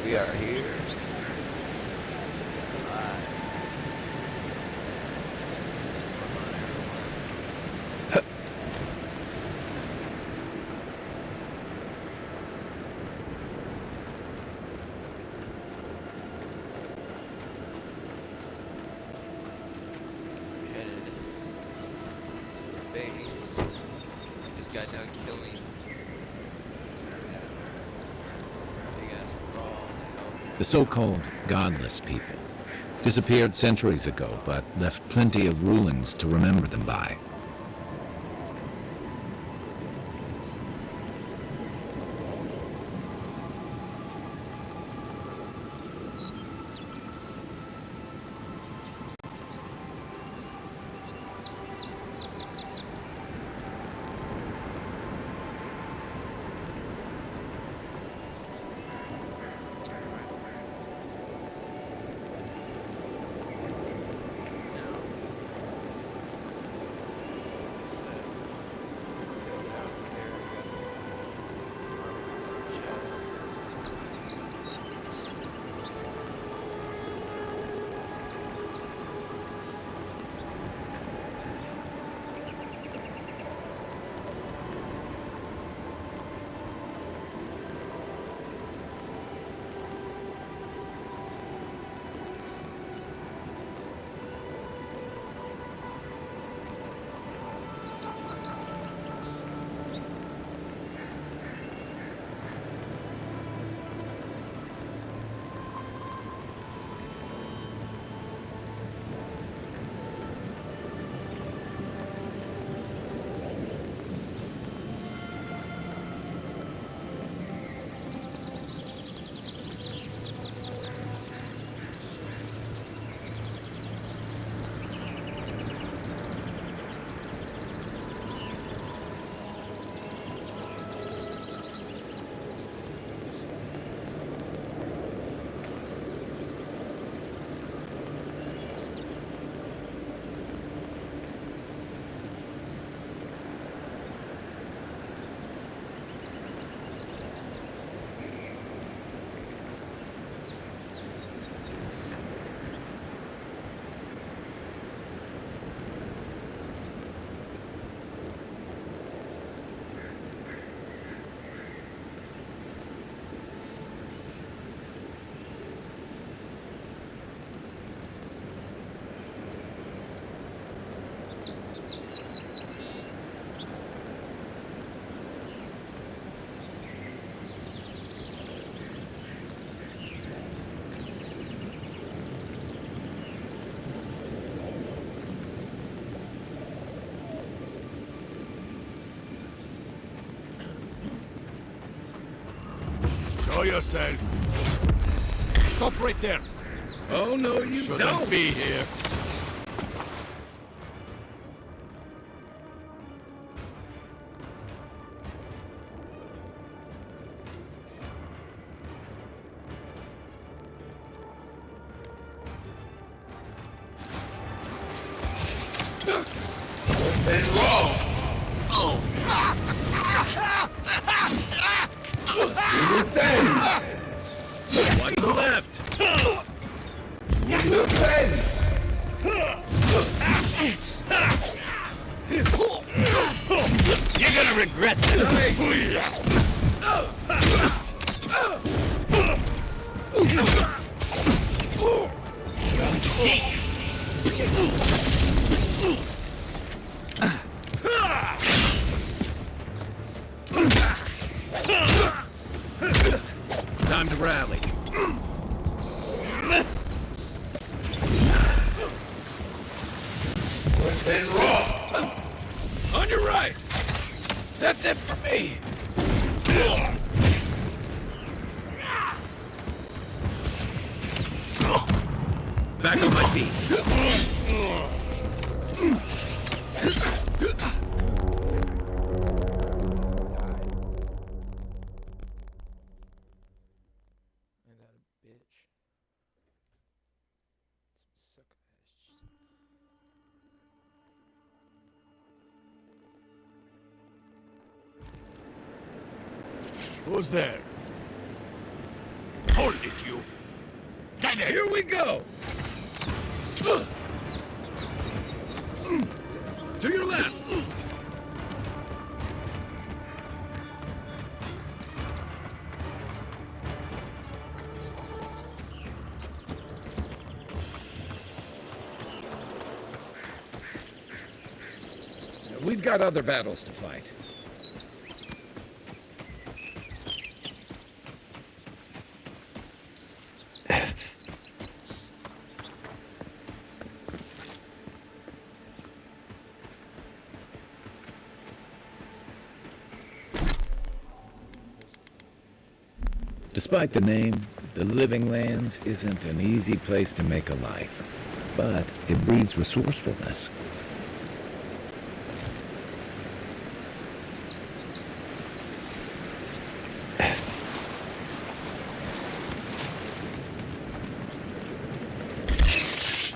We are here. Headed to the base. Just got done killing big ass thrall in the hell. The so-called godless people disappeared centuries ago, but left plenty of rulings to remember them by. Show yourself. Stop right there. Oh, no, you Shouldn't be here. What's the left? You're gonna regret this. Time to rally. What's wrong? On your right. That's it for me. Back on my feet. Ain't that a bitch? Some suck ass. Who's there? Hold it, you! Get it! Here we go! To your left! We've got other battles to fight. Despite the name, the Living Lands isn't an easy place to make a life, but it breeds resourcefulness.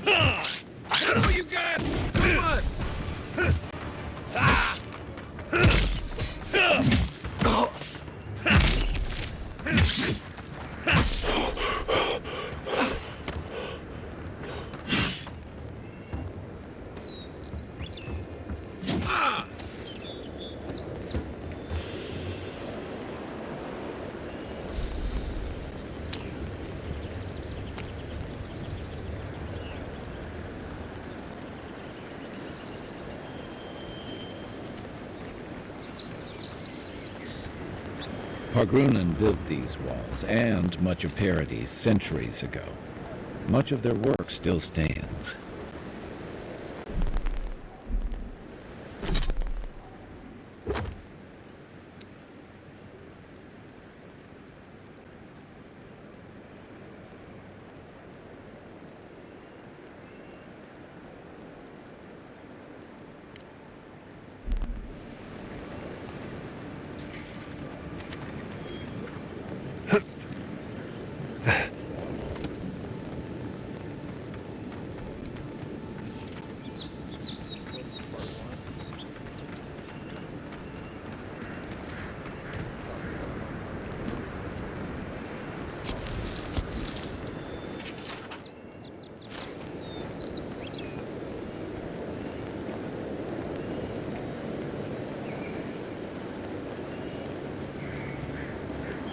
Oh, you got it! Come on! Pargrunan built these walls and much of Paradis centuries ago. Much of their work still stands.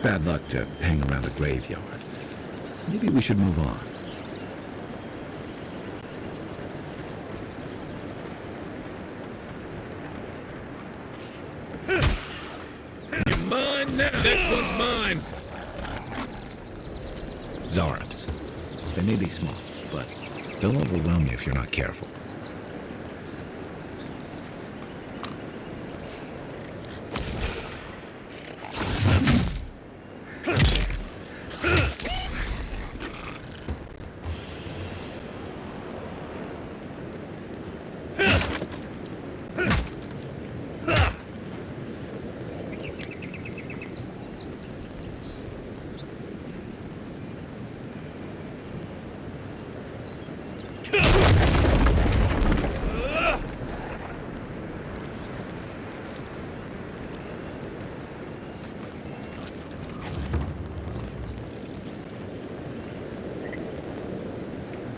Bad luck to hang around a graveyard. Maybe we should move on. You're mine now! Next one's mine! Zarabs. They may be small, but they'll overwhelm you if you're not careful.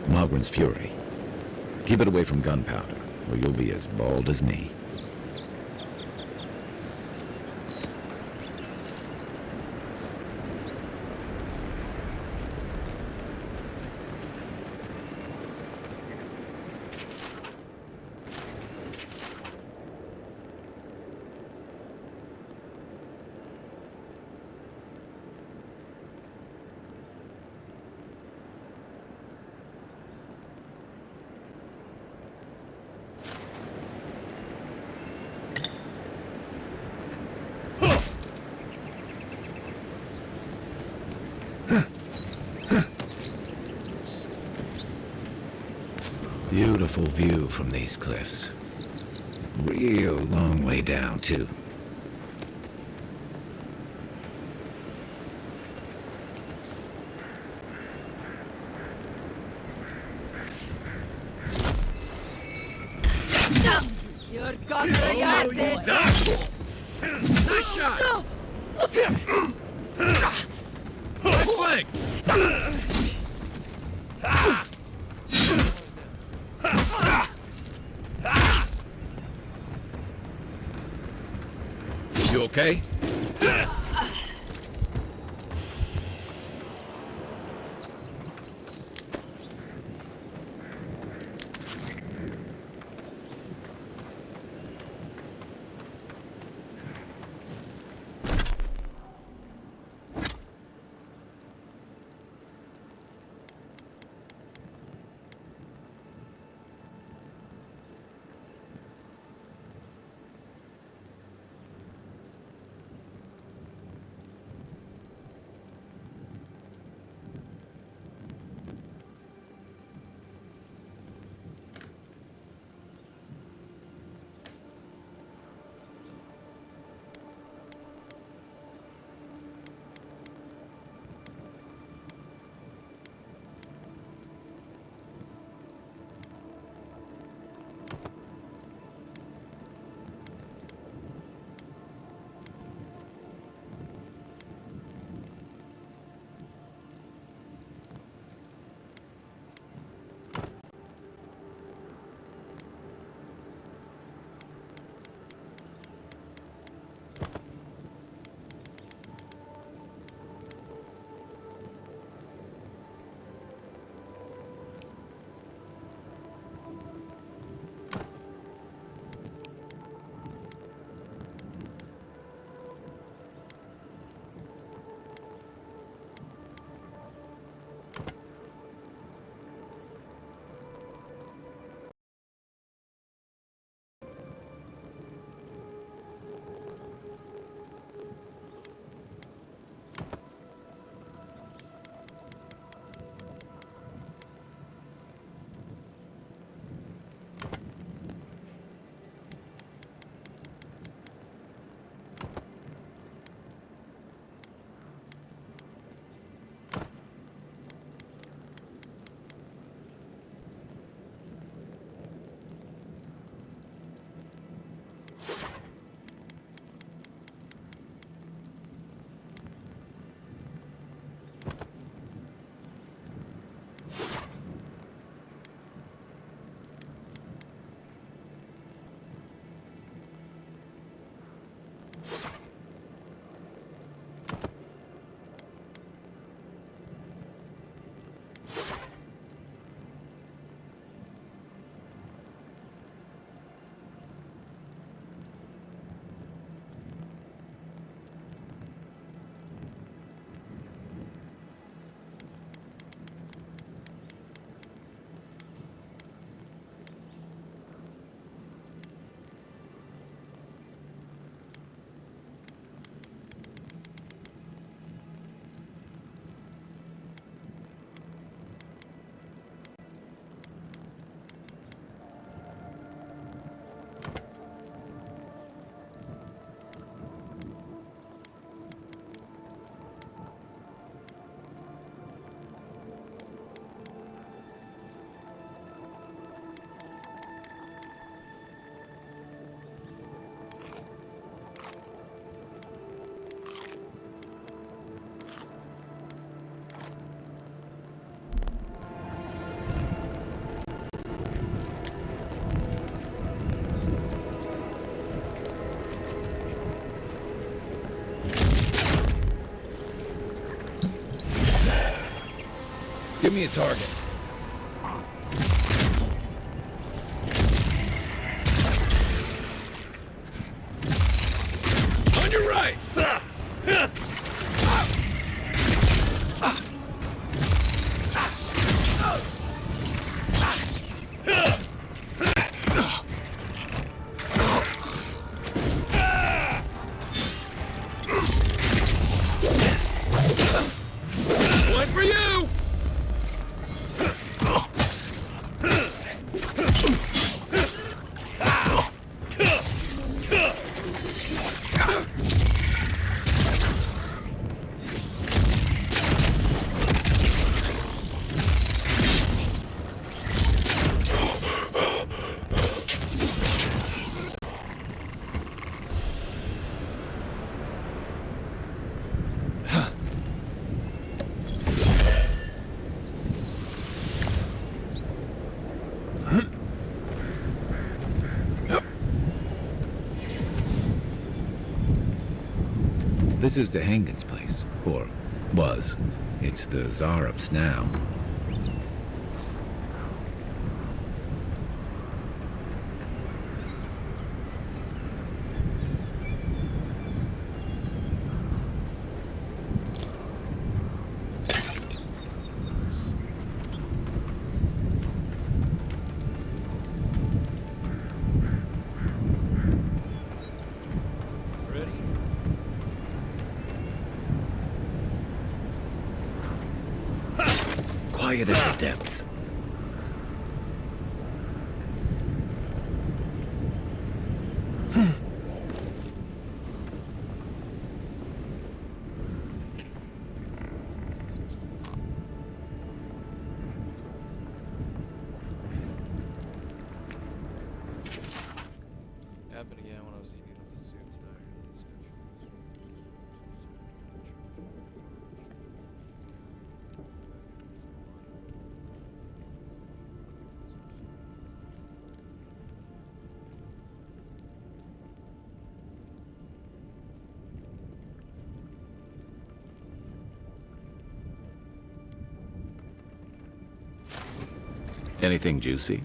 Magwin's fury. Keep it away from gunpowder, or you'll be as bald as me. Beautiful view from these cliffs. Real long way down, too. You're gonna regard this! Nice shot! Right flank! You okay? Give me a target. On your right! One for you! This is the Hangen's place. Or was. It's the Zarup's now. Ready? Quiet at the depths. Happened again when I was eating up the soups that I heard the Anything juicy?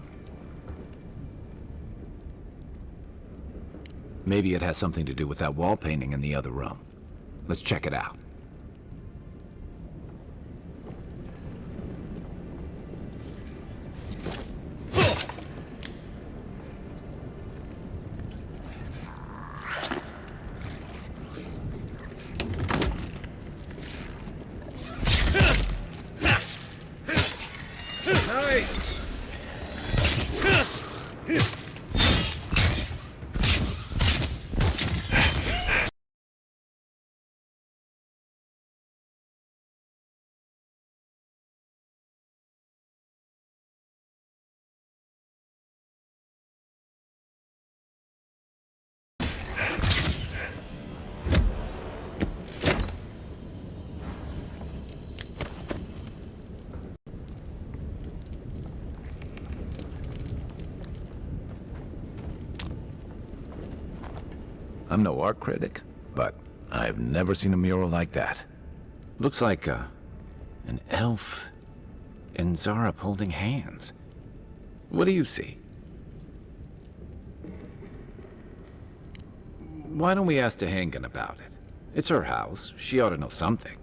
Maybe it has something to do with that wall painting in the other room. Let's check it out. I'm no art critic, but I've never seen a mural like that. Looks like an elf and Zarup holding hands. What do you see? Why don't we ask Tehangan about it? It's her house. She ought to know something.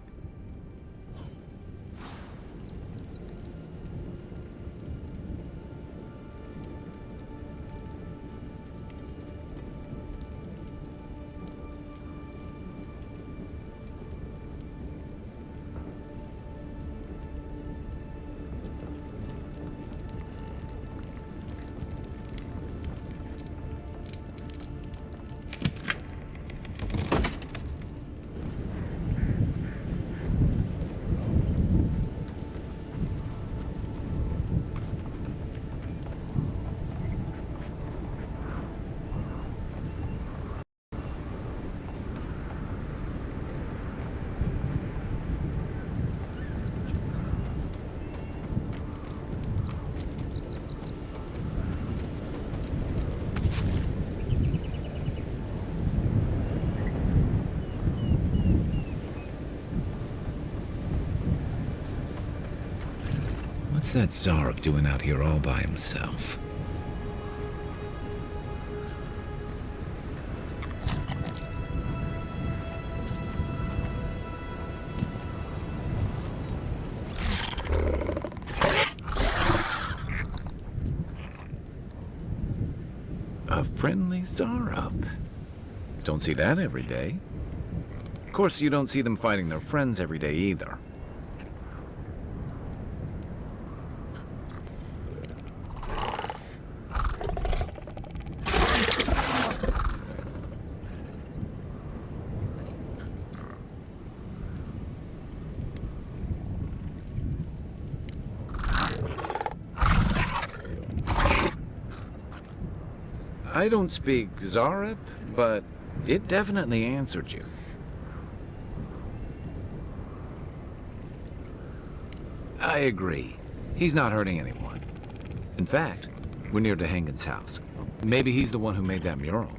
What's that Zarup doing out here all by himself? A friendly Zarup. Don't see that every day. Of course, you don't see them fighting their friends every day either. I don't speak Zarup, but it definitely answered you. I agree. He's not hurting anyone. In fact, we're near Tehangan's house. Maybe he's the one who made that mural.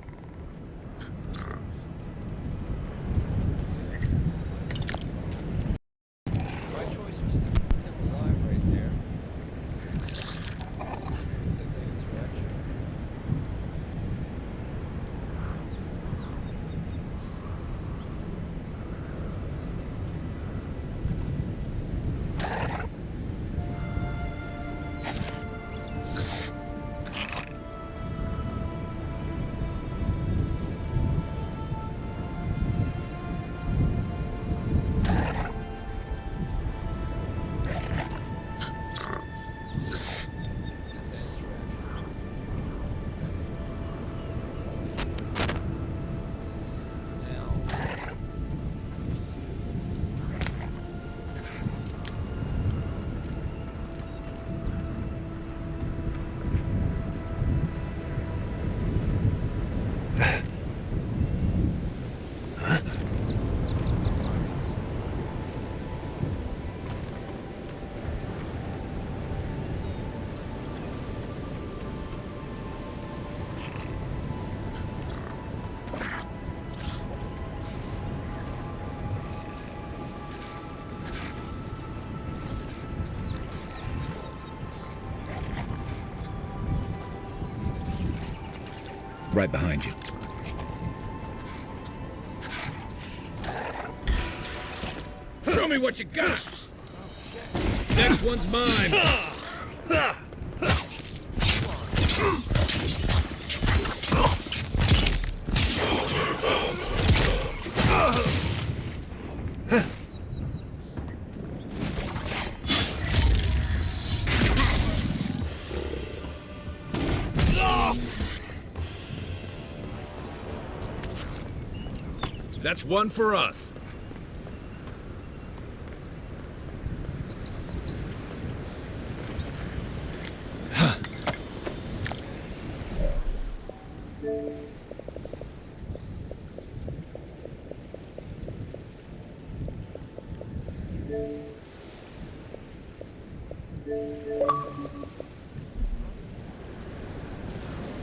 Right behind you. Show me what you got! Next one's mine! That's one for us.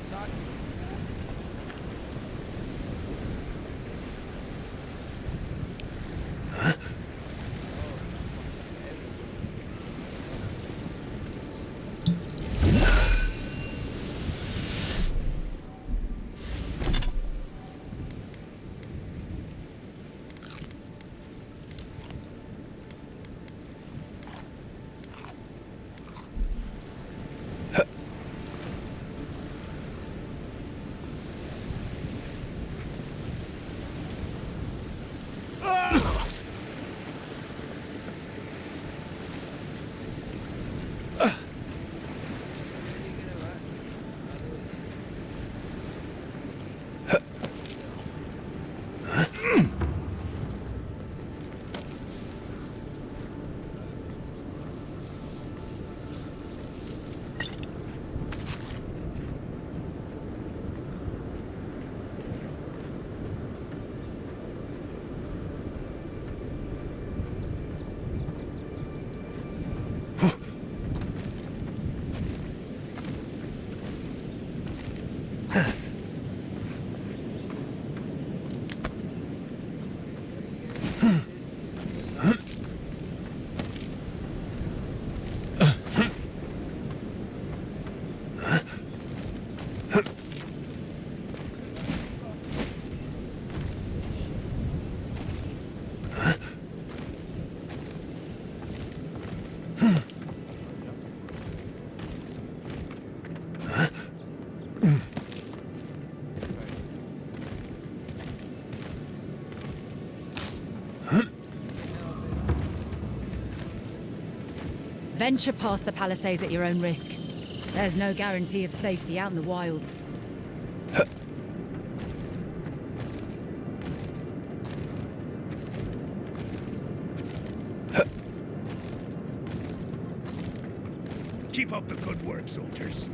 Talk to me. Venture past the palisades at your own risk. There's no guarantee of safety out in the wilds. Keep up the good work, soldiers.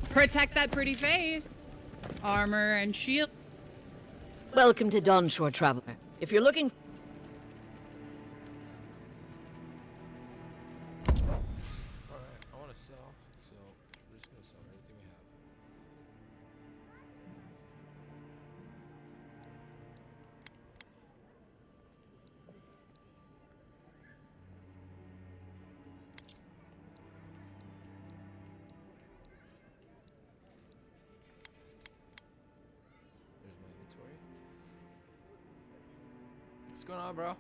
Protect that pretty face. Armor and shield. Welcome to Dawnshore, Traveler. If you're looking... Alright, I want to sell, so we're just going to sell everything we have. There's my inventory. What's going on, bro?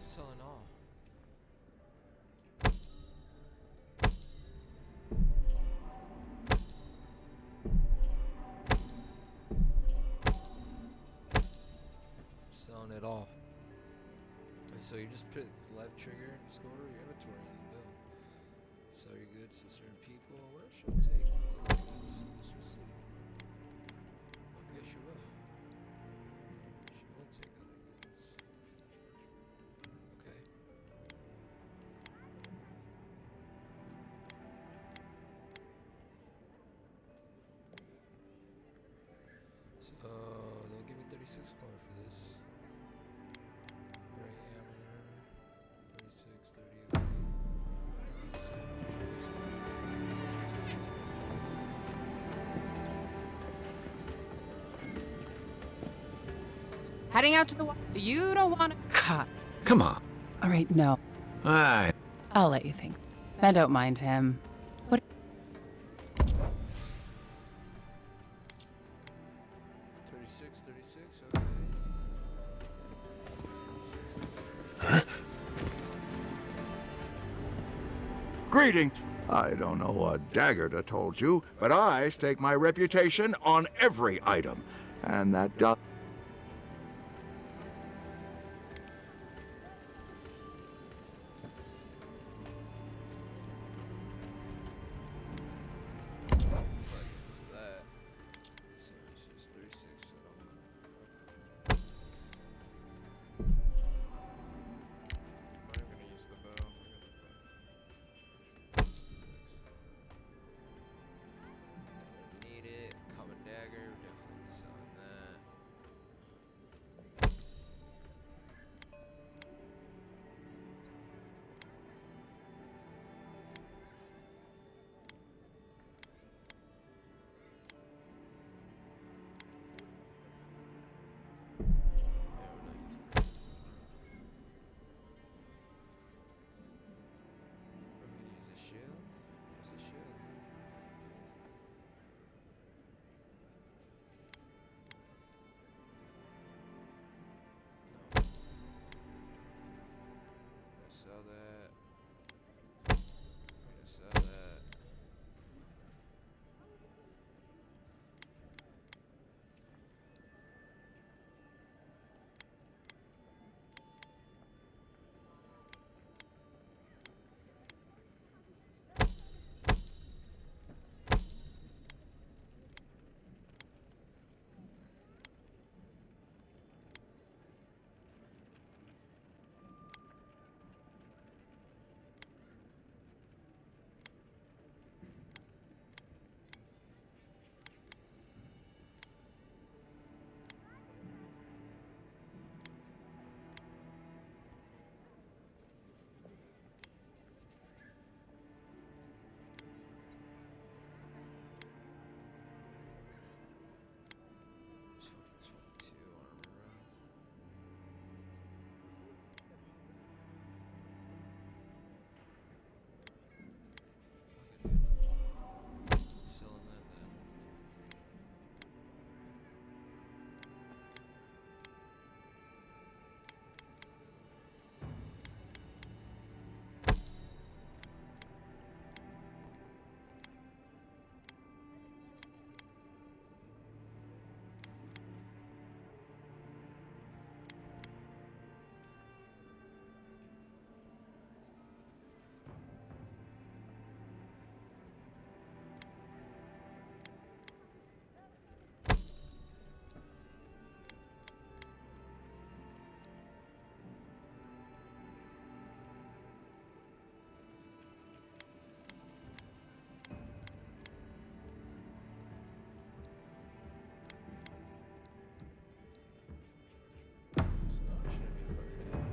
Selling all. Selling it off. And so you just put the left trigger, just go to your inventory and build. Sell your goods to certain people. Where should I take other goods? Let's just see. Okay, she will. She will take other goods. Okay. So they'll give me 36 coin for this. Gray hammer. 36, 30. Okay. Let's see. Heading out to the water. You don't want to. God. Come on. All right, no. I I'll let you think. I don't mind him. What? 36, 36, okay. Greetings. I don't know what Daggerda told you, but I stake my reputation on every item. And that does... To that. So it's just 36. So okay. I'm gonna use the bow. Need it. Common dagger. Definitely selling that. Yeah, we're not using that. Are we gonna use a shield? Use a shield. No. Gonna sell that. Gonna sell that. It's fucking 22 armor, bro. Okay, dude. Selling that then. It's not, it shouldn't be fucking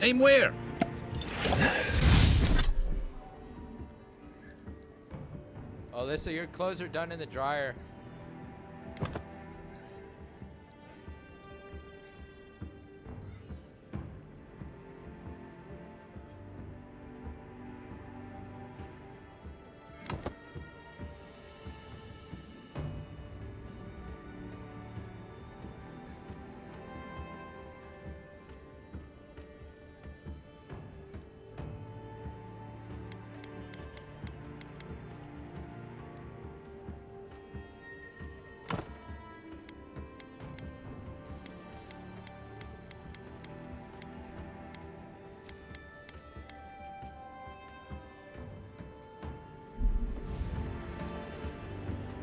Aim where? Alyssa, your clothes are done in the dryer.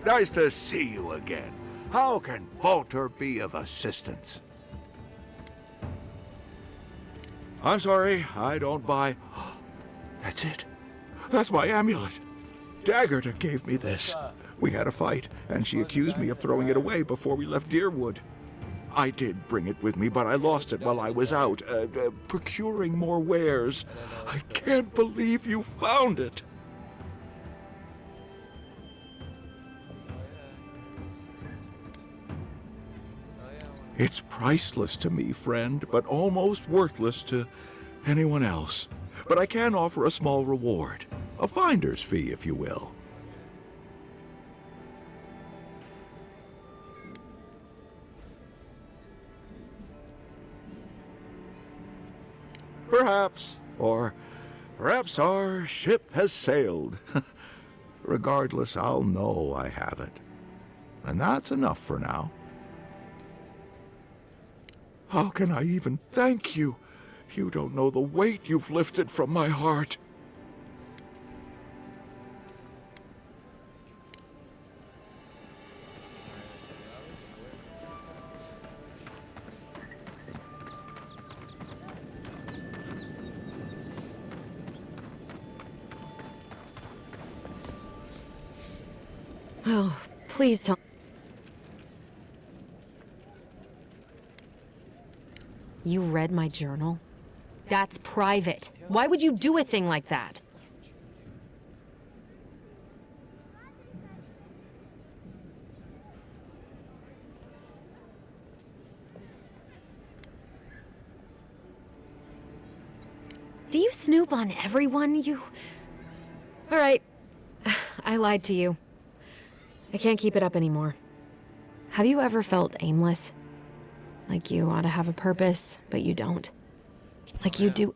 Nice to see you again. How can Walter be of assistance? I'm sorry, I don't buy... That's it. That's my amulet. Daggerta gave me this. We had a fight, and she accused me of throwing it away before we left Deerwood. I did bring it with me, but I lost it while I was out, procuring more wares. I can't believe you found it. It's priceless to me, friend, but almost worthless to anyone else. But I can offer a small reward. A finder's fee, if you will. Perhaps, or perhaps our ship has sailed. Regardless, I'll know I have it. And that's enough for now. How can I even thank you? You don't know the weight you've lifted from my heart. Oh, please tell... You read my journal? That's private. Why would you do a thing like that? Do you snoop on everyone, you... All right. I lied to you. I can't keep it up anymore. Have you ever felt aimless? Like you ought to have a purpose, but you don't? Like you do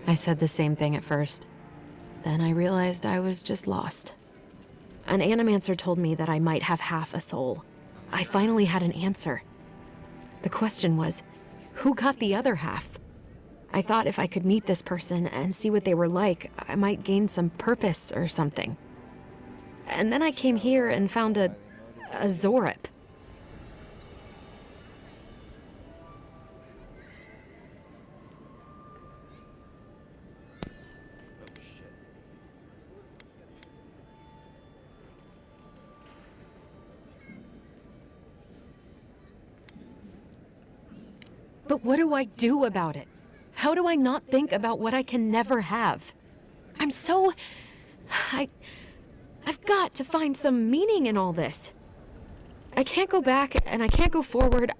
I said the same thing at first. Then I realized I was just lost. An animancer told me that I might have half a soul. I finally had an answer. The question was, who got the other half? I thought if I could meet this person and see what they were like, I might gain some purpose or something. And then I came here and found a Zorip. Oh shit. But what do I do about it? How do I not think about what I can never have? I'm so... I've got to find some meaning in all this. I can't go back and I can't go forward.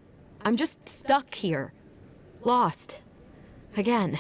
I'm just stuck here. Lost. Again.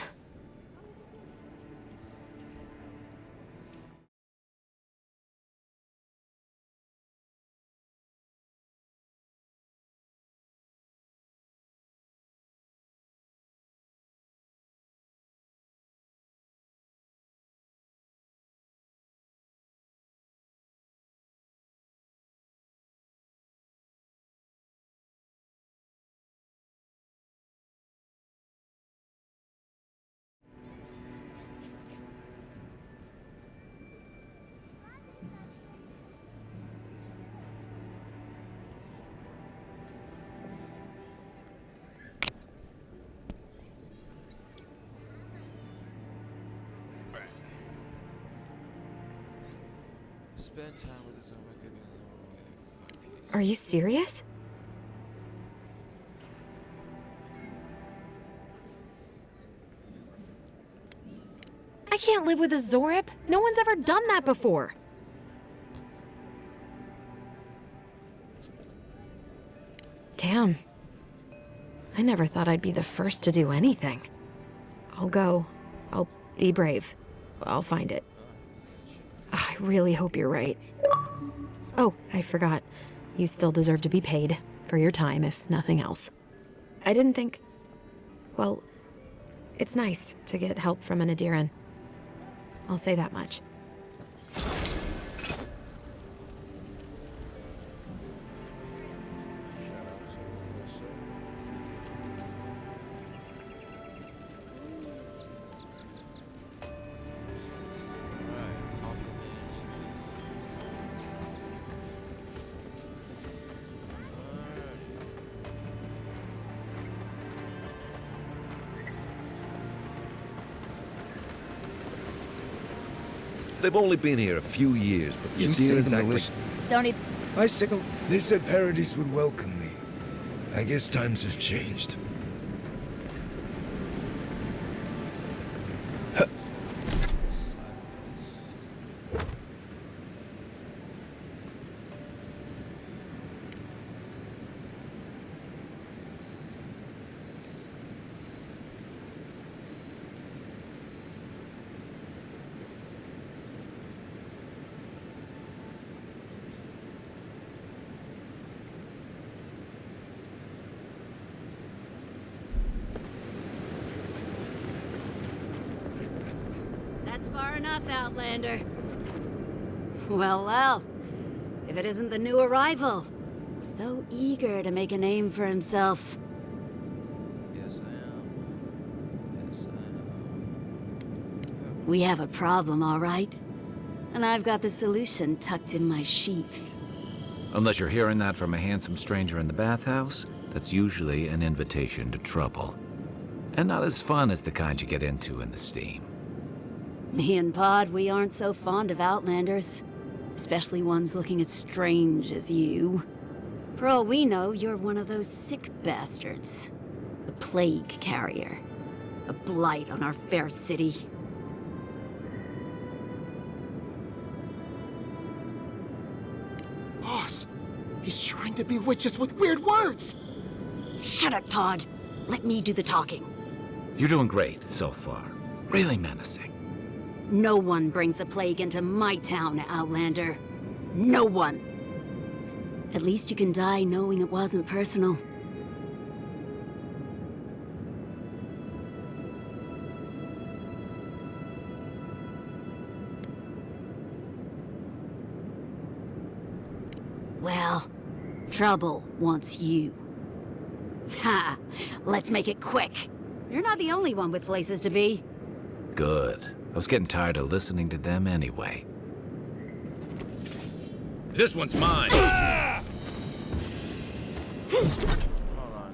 Spend time with his own could be a long way. 5 Are you serious? I can't live with a Zorip. No one's ever done that before. Damn. I never thought I'd be the first to do anything. I'll go. I'll be brave. I'll find it. I really hope you're right. Oh, I forgot. You still deserve to be paid for your time, if nothing else. I didn't think... Well, it's nice to get help from an Adiran. I'll say that much. Shout out to also. Alright, compliments. They've only been here a few years, but the You idea say the exactly... militia. Don't even... Bicycle. They said Paradise would welcome me. I guess times have changed. That's far enough, Outlander. Well, well. If it isn't the new arrival. So eager to make a name for himself. Yes, I am. Yes, I am. We have a problem, all right? And I've got the solution tucked in my sheath. Unless you're hearing that from a handsome stranger in the bathhouse, that's usually an invitation to trouble. And not as fun as the kind you get into in the steam. Me and Pod, we aren't so fond of Outlanders. Especially ones looking as strange as you. For all we know, you're one of those sick bastards. A plague carrier. A blight on our fair city. Boss, he's trying to bewitch us with weird words. Shut up, Pod. Let me do the talking. You're doing great so far. Really menacing. No one brings the plague into my town, Outlander. No one. At least you can die knowing it wasn't personal. Well, trouble wants you. Ha! Let's make it quick. You're not the only one with places to be. Good. I was getting tired of listening to them anyway. This one's mine. Hold on.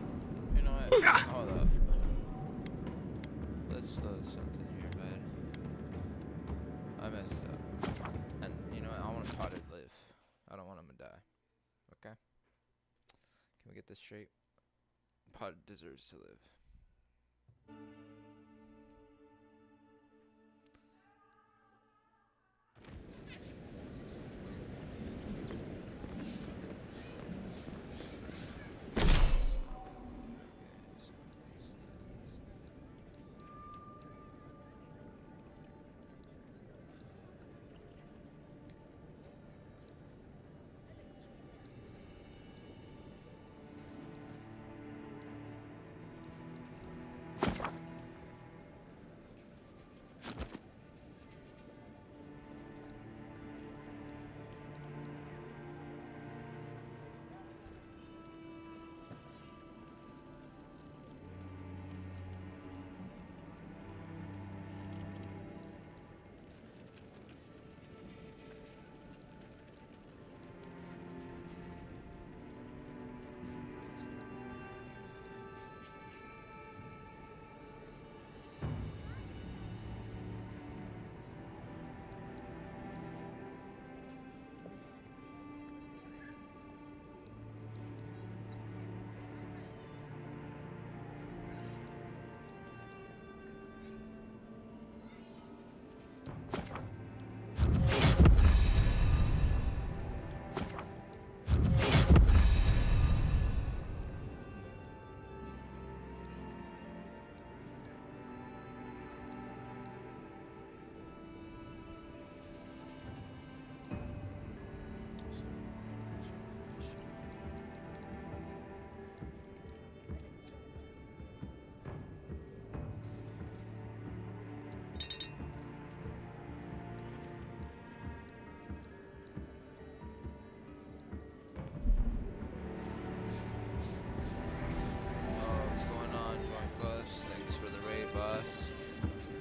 You know what? Hold up. Let's load something here, bud. I messed up. And you know what? I want Pod to live. I don't want him to die. Okay? Can we get this straight? Pod deserves to live.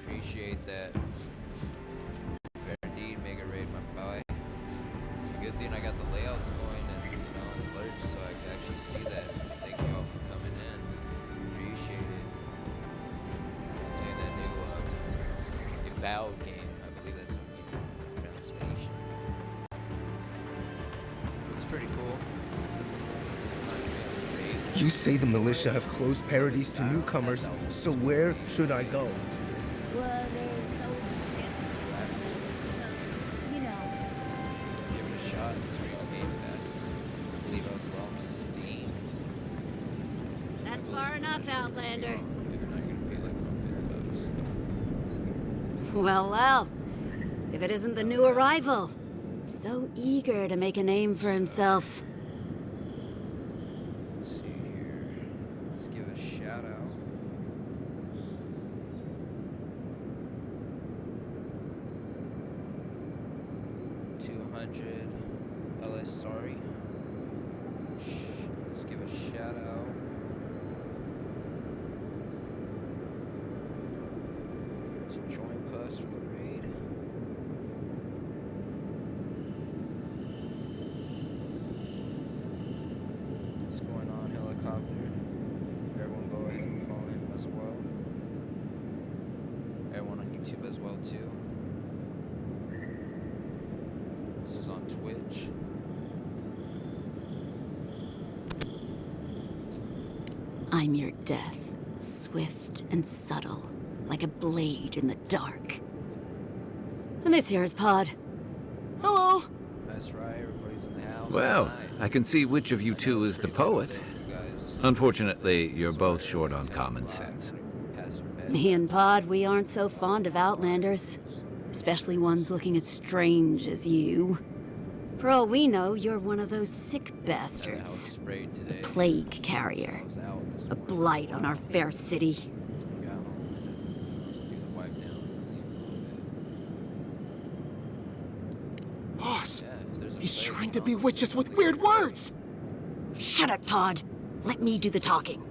Appreciate that. Fair indeed, mega raid, my boy. Good thing I got the layouts going and alerts so I can actually see that. Thank you all for coming in. Appreciate it. Playing that new Avowed game. I believe that's a pronunciation. It's pretty cool. You say the militia have closed parodies to newcomers, so where should I go? Well, there's so you know. Give it a shot. It's real Game Pass. I believe I was well on Steam. That's far enough, Outlander. If not, you're gonna pay like about $50. Well, well. If it isn't the new arrival. So eager to make a name for himself. Let's see here. Let's give it a shout out. LS, sorry. Let's give a shout out. Let's join us for the raid. What's going on, Helicopter? Everyone go ahead and follow him as well. Everyone on YouTube as well too. This is on Twitch. I'm your death, swift and subtle, like a blade in the dark. And this here is Pod. Hello! That's right, everybody's in the house. Well, tonight. I can see which of you two is the poet. Unfortunately, you're both short on common sense. Me and Pod, we aren't so fond of Outlanders. Especially ones looking as strange as you. For all we know, you're one of those sick bastards. A plague carrier. A blight on our fair city. Boss, He's trying to bewitch us with weird words! Shut up, Todd. Let me do the talking.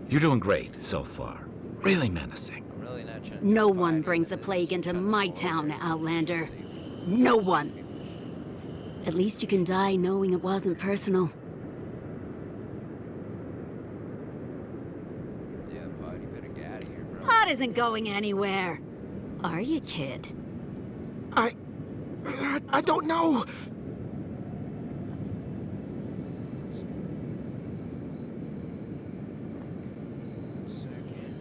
You're doing great so far. Really menacing. I'm really not trying to No confide one in brings the this, plague into trying to my avoid town, it. Outlander. Just say No just one. be pushing. At least you can die knowing it wasn't personal. Yeah, Pod, you better get out of here, bro. Pod isn't going anywhere. Are you, kid? I don't know! Second.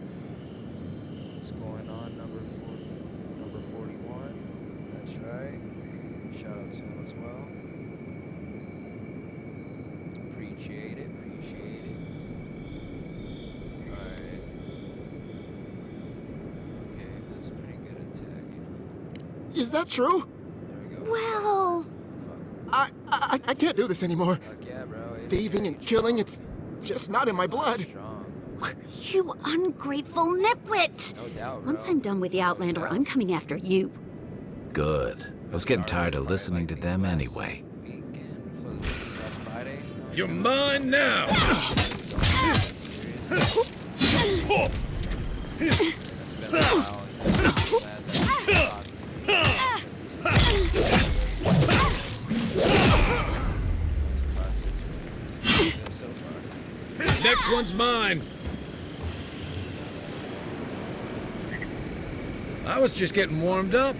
What's going on, number 41? That's right. Shout out to him as well. Appreciate it, appreciate it. Alright. Okay, that's a pretty good attack, you know. Is that true? There we go. Well... Fuck. I can't do this anymore. Fuck yeah, bro. Thieving and killing, it's just not in my blood. Strong. You ungrateful nitwit! No doubt, bro. Once I'm done with the Outlander, I'm coming after you. Good. I was getting tired of listening to them anyway. Weekend for this last Friday. You're mine now! It's been a while. Next one's mine! I was just getting warmed up.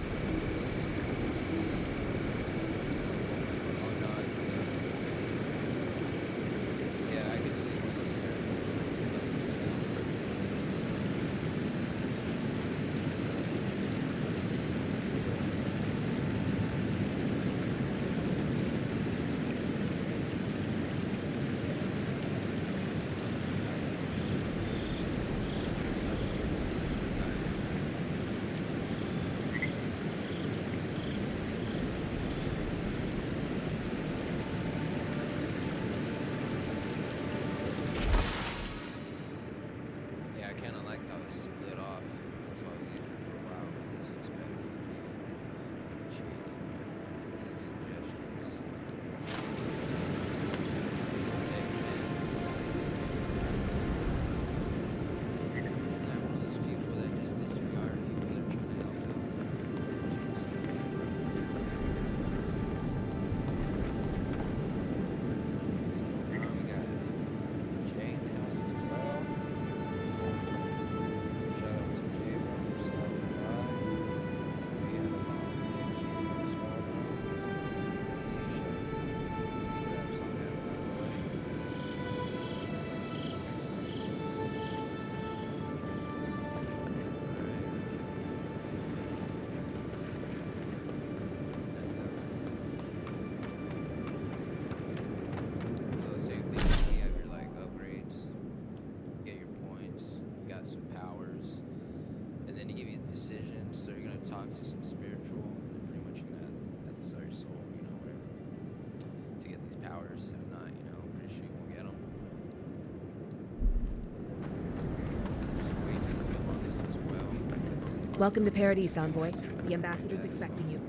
Welcome to Paradise, Envoy. The ambassador's expecting you.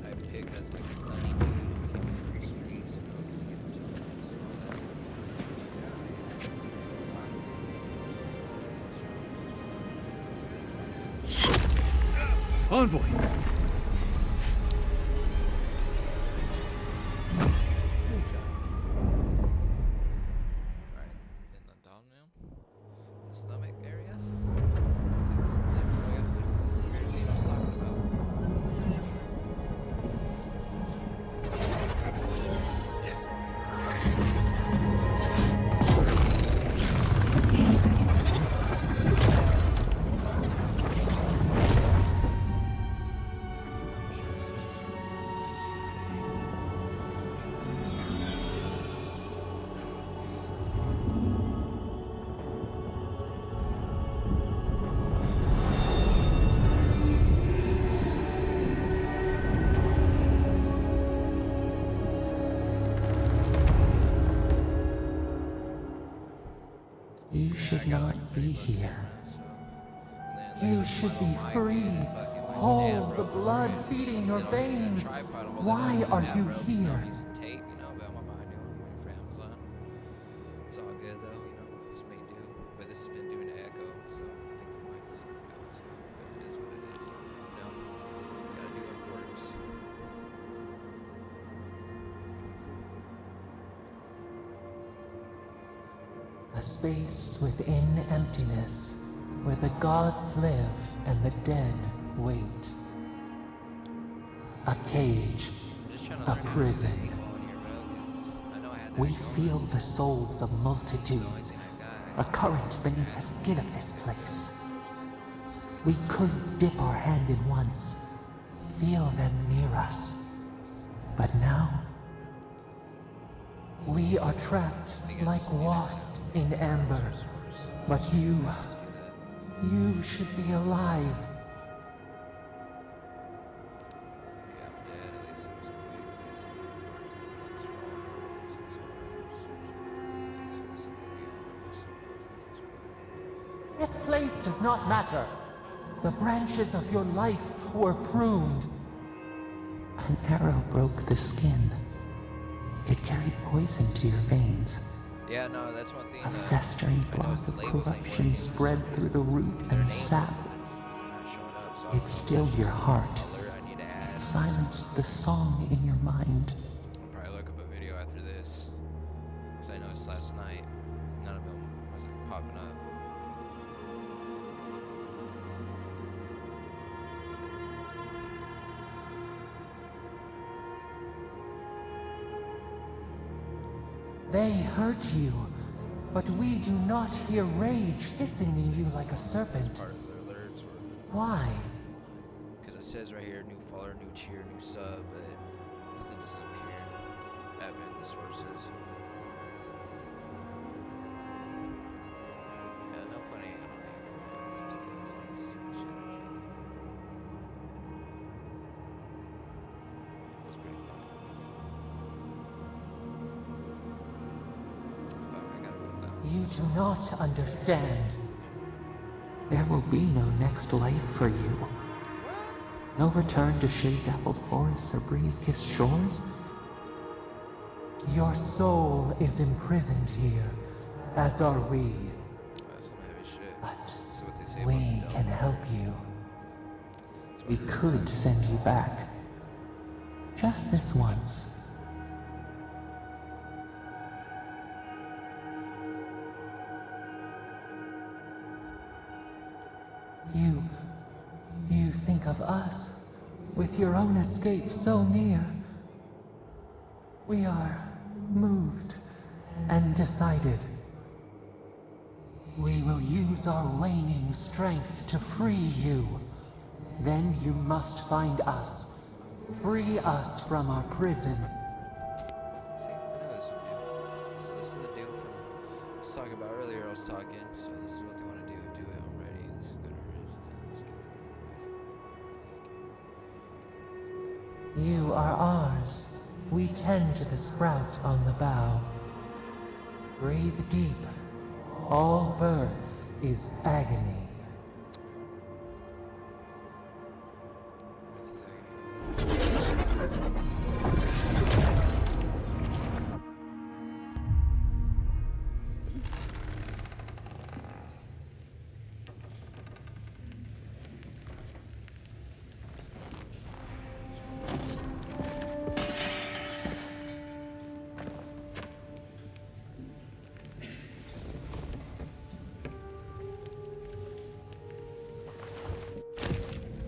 I pick as like a cunning dude who came in from the streets, you know, give him challenges and all that. Envoy! You should not be here. You should be free. Whole, the blood feeding your veins. Why are you here? Tape, you know, but I'm not behind you. I'm waiting for Amazon. It's all good though, you know. This may do, but this has been doing an echo, so I think the mic is balanced out. But it is what it is. You know, gotta do what works. A space within emptiness, where the gods live and the dead wait. A cage, a prison. We feel the souls of multitudes, a current beneath the skin of this place. We could dip our hand in once, feel them near us. But now, we are trapped like wasps in amber. But you should be alive. This place does not matter. The branches of your life were pruned. An arrow broke the skin. It carried poison to your veins. Yeah, no, that's one thing. A festering blob of corruption spread through the root and sap. It stilled your heart. It silenced the song in your mind. I'll probably look up a video after this, because I noticed last night none of them wasn't popping up. They hurt you, but we do not hear rage hissing in you like a serpent. Part of their alerts were, Why? because it says right here, new follower, new cheer, new sub, but nothing doesn't appear. Evan, the sources. Yeah, no funny. I don't think. Just kills. It's too much energy. It was pretty fun. You do not understand. There will be no next life for you. No return to shade-dappled forests or breeze-kissed shores. Your soul is imprisoned here, as are we. But we can help you. We could send you back. Just this once. You think of us, with your own escape so near. We are moved and decided. We will use our waning strength to free you. Then you must find us. Free us from our prison. See, I know this one, so this is the deal from I was talking about earlier. I was talking, so this is what they want to do. Do it. I'm ready. This is gonna let's get the You are ours. We tend to the sprout on the bough. Breathe deep. All birth is agony.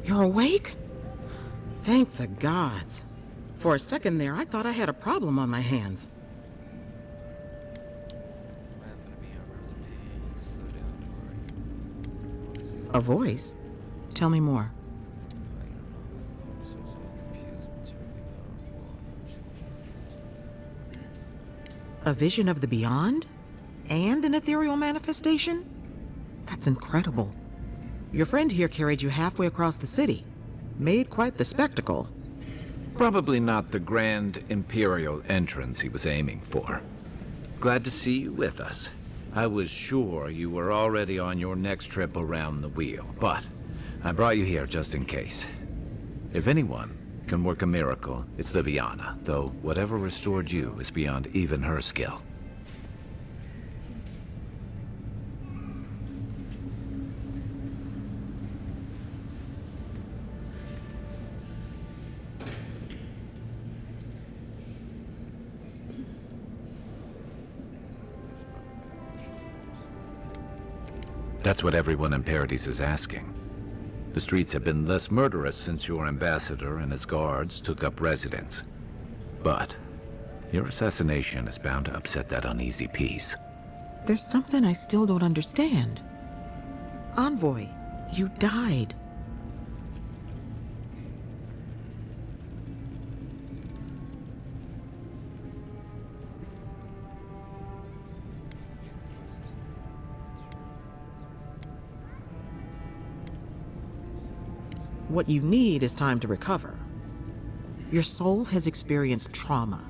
You're awake? Thank the gods. For a second there, I thought I had a problem on my hands. A voice? Tell me more. A vision of the beyond? And an ethereal manifestation? That's incredible. Your friend here carried you halfway across the city. Made quite the spectacle. Probably not the grand imperial entrance he was aiming for. Glad to see you with us. I was sure you were already on your next trip around the wheel, but I brought you here just in case. If anyone can work a miracle, it's Liviana, though whatever restored you is beyond even her skill. That's what everyone in Paradise is asking. The streets have been less murderous since your ambassador and his guards took up residence. But your assassination is bound to upset that uneasy peace. There's something I still don't understand. Envoy, you died. What you need is time to recover. Your soul has experienced trauma,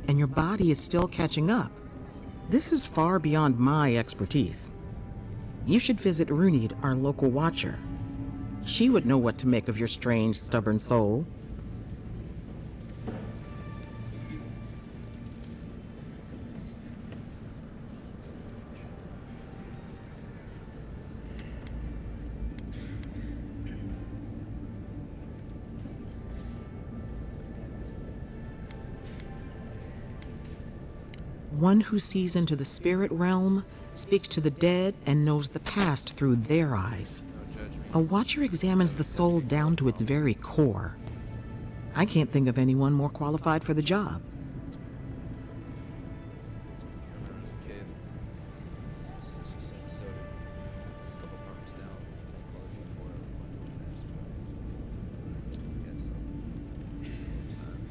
and your body is still catching up. This is far beyond my expertise. You should visit Runid, our local watcher. She would know what to make of your strange, stubborn soul. One who sees into the spirit realm, speaks to the dead, and knows the past through their eyes. A watcher examines the soul down to its very core. I can't think of anyone more qualified for the job. As a kid, so a couple apartments down, tank quality before I went to fast. Get some time.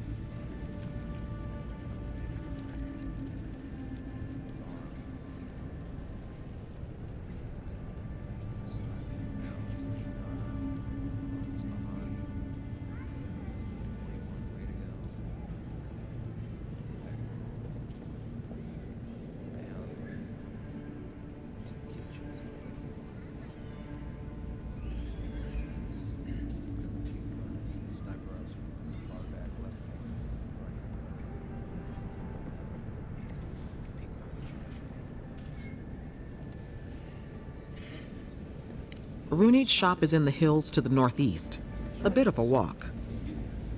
Runid's shop is in the hills to the northeast. A bit of a walk.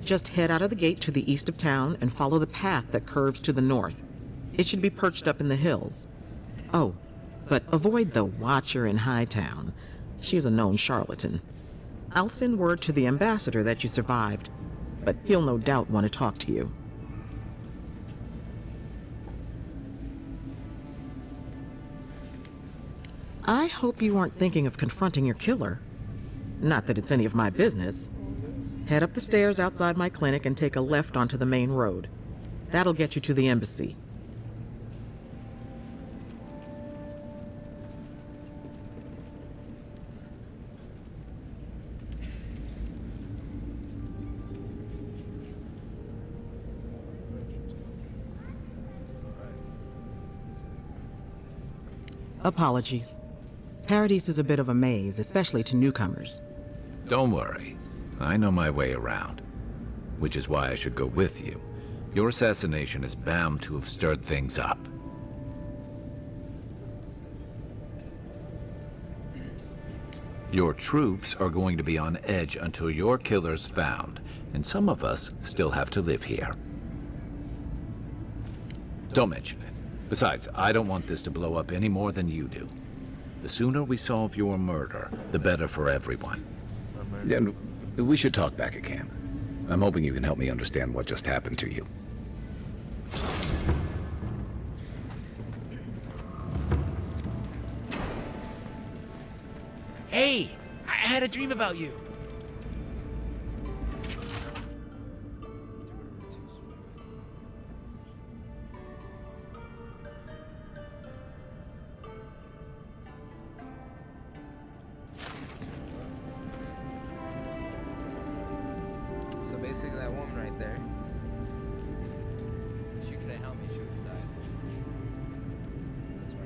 Just head out of the gate to the east of town and follow the path that curves to the north. It should be perched up in the hills. Oh, but avoid the Watcher in Hightown. She's a known charlatan. I'll send word to the ambassador that you survived, but he'll no doubt want to talk to you. I hope you aren't thinking of confronting your killer. Not that it's any of my business. Head up the stairs outside my clinic and take a left onto the main road. That'll get you to the embassy. Apologies. Paradise is a bit of a maze, especially to newcomers. Don't worry. I know my way around. Which is why I should go with you. Your assassination is bound to have stirred things up. Your troops are going to be on edge until your killer's found, and some of us still have to live here. Don't mention it. Besides, I don't want this to blow up any more than you do. The sooner we solve your murder, the better for everyone. And we should talk back at camp. I'm hoping you can help me understand what just happened to you. Hey, I had a dream about you. So basically, that woman right there, she couldn't help me. She would have died. That's why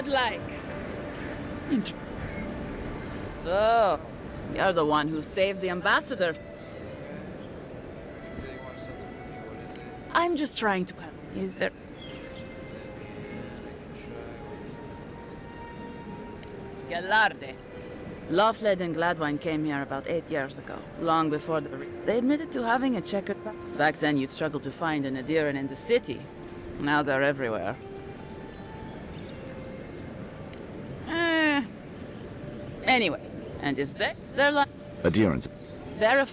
godlike. So, you're the one who saves the ambassador. I'm just trying to help. Is there... Galarde. Loughled and Gladwine came here about 8 years ago, long before the... They admitted to having a checkered past. Back then, you'd struggle to find an Adiran in the city. Now they're everywhere. Anyway, and is they're like... Adherence. They're a...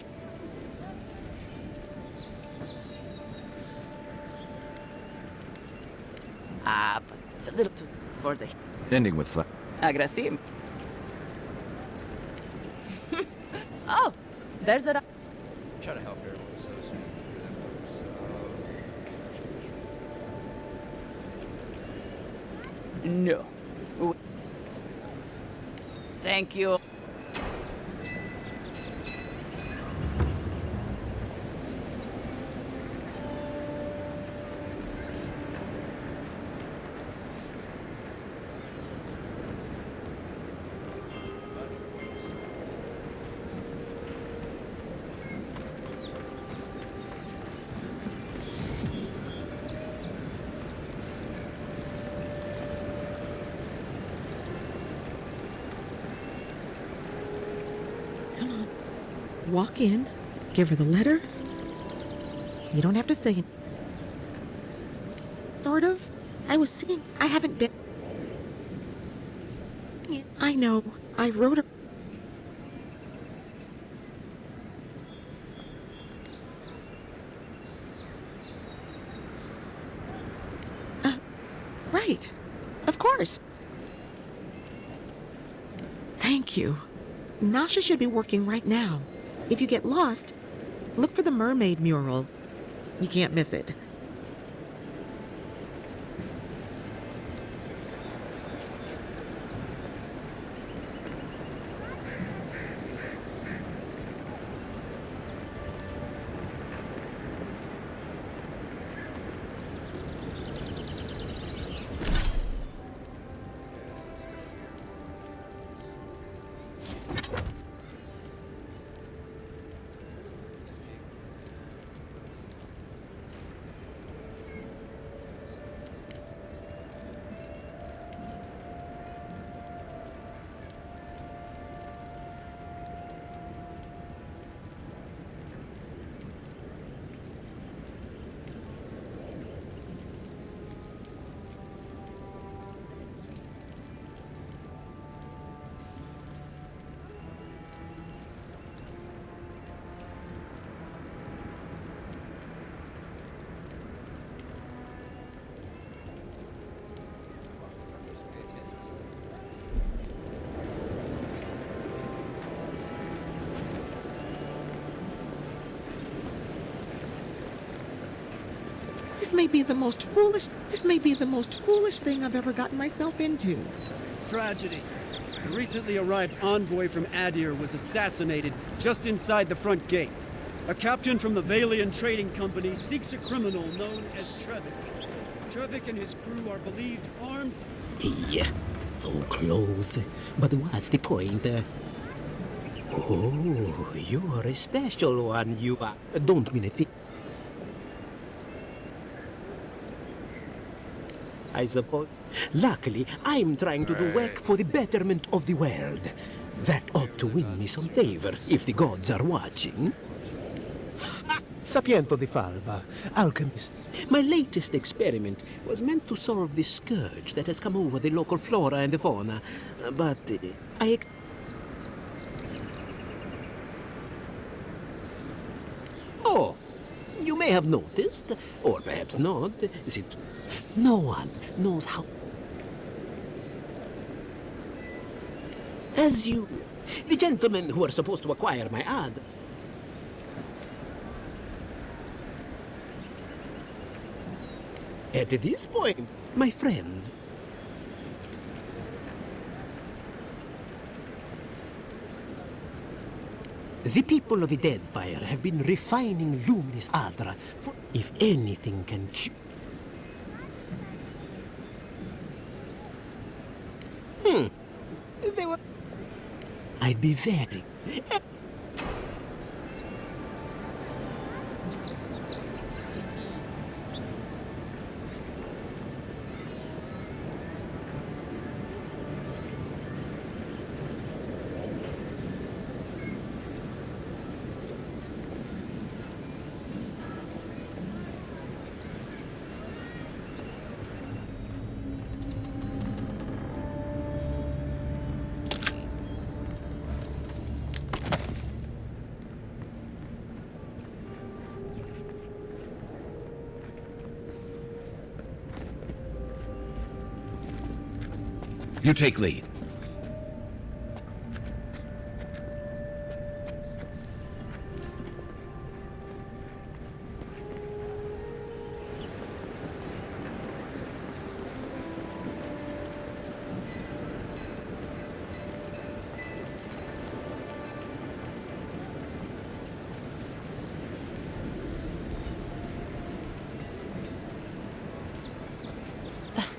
but it's a little too... for the... Ending with flat. Aggressive. Oh, there's a... Try to help everyone, so No. Thank you. Walk in, give her the letter. You don't have to say it. Sort of. I was seeing. I haven't been. Yeah, I know. I wrote her. Right. Of course. Thank you. Nasha should be working right now. If you get lost, look for the mermaid mural. You can't miss it. This may be the most foolish thing I've ever gotten myself into. Tragedy. A recently arrived envoy from Adir was assassinated just inside the front gates. A captain from the Valian Trading Company seeks a criminal known as Trevik. Trevik and his crew are believed armed. Yeah, so close. But what's the point? Oh, you're a special one, you are. Don't mean a thing. I suppose. Luckily, I'm trying to do work for the betterment of the world. That ought to win me some favor if the gods are watching. Sapiento di Falva, alchemist. My latest experiment was meant to solve the scourge that has come over the local flora and the fauna, but Oh, you may have noticed, or perhaps not, that no one knows how... As you... The gentlemen who are supposed to acquire my ad... At this point, my friends... The people of the Deadfire have been refining luminous Adra for... If anything can... I'd be very... You take lead.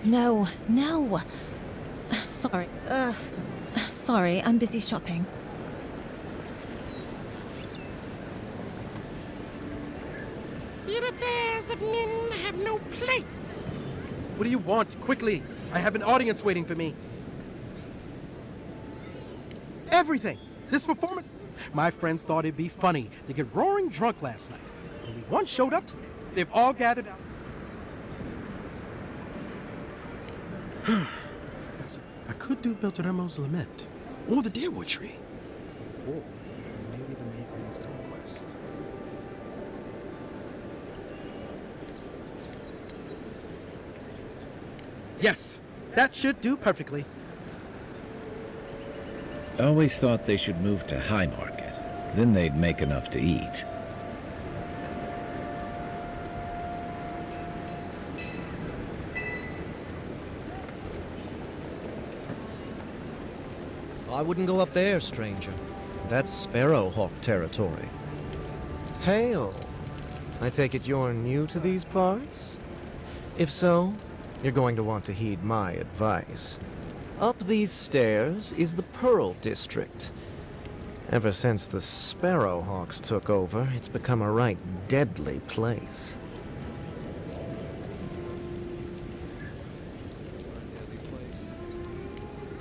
No, no. Sorry. Sorry, I'm busy shopping. The affairs of men have no place. What do you want? Quickly! I have an audience waiting for me. Everything! This performance... My friends thought it'd be funny. They get roaring drunk last night. Only one showed up today. They've all gathered out. I could do Beltramo's Lament. Or the Deerwood Tree. Or maybe the May Queen's Conquest. Yes, that should do perfectly. I always thought they should move to High Market. Then they'd make enough to eat. I wouldn't go up there, stranger. That's Sparrowhawk territory. Hail! I take it you're new to these parts? If so, you're going to want to heed my advice. Up these stairs is the Pearl District. Ever since the Sparrowhawks took over, it's become a right deadly place.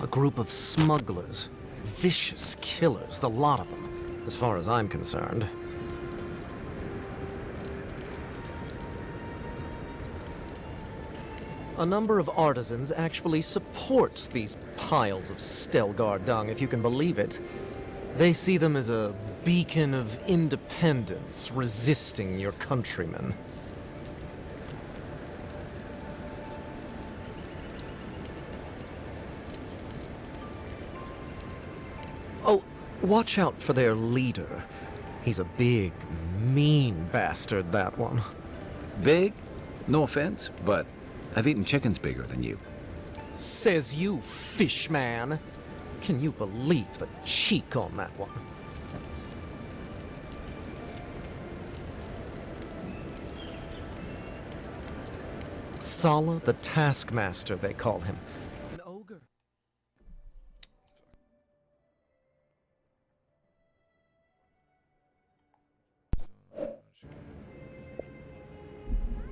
A group of smugglers. Vicious killers, the lot of them, as far as I'm concerned. A number of artisans actually support these piles of Stelgar dung, if you can believe it. They see them as a beacon of independence, resisting your countrymen. Oh, watch out for their leader. He's a big, mean bastard, that one. Big? No offense, but I've eaten chickens bigger than you. Says you, fish man. Can you believe the cheek on that one? Thala the Taskmaster, they call him. An ogre.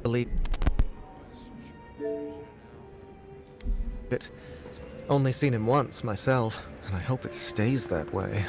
Believe it. Only seen him once myself, and I hope it stays that way.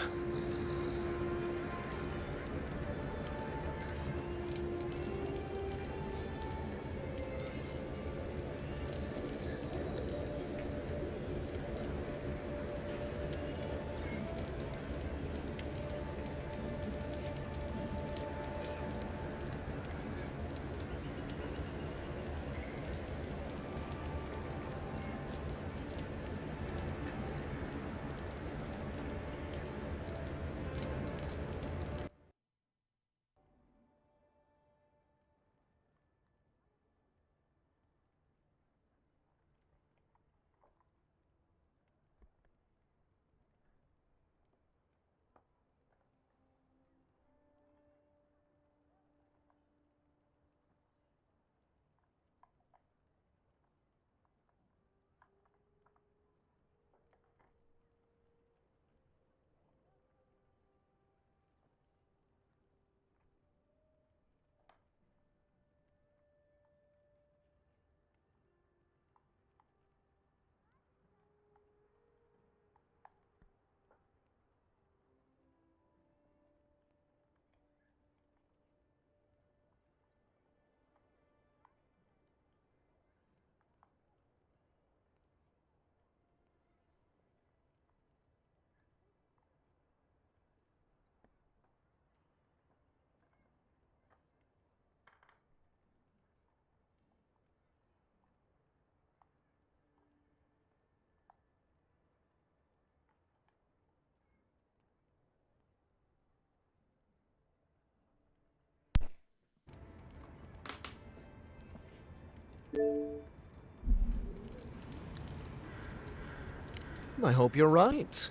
I hope you're right.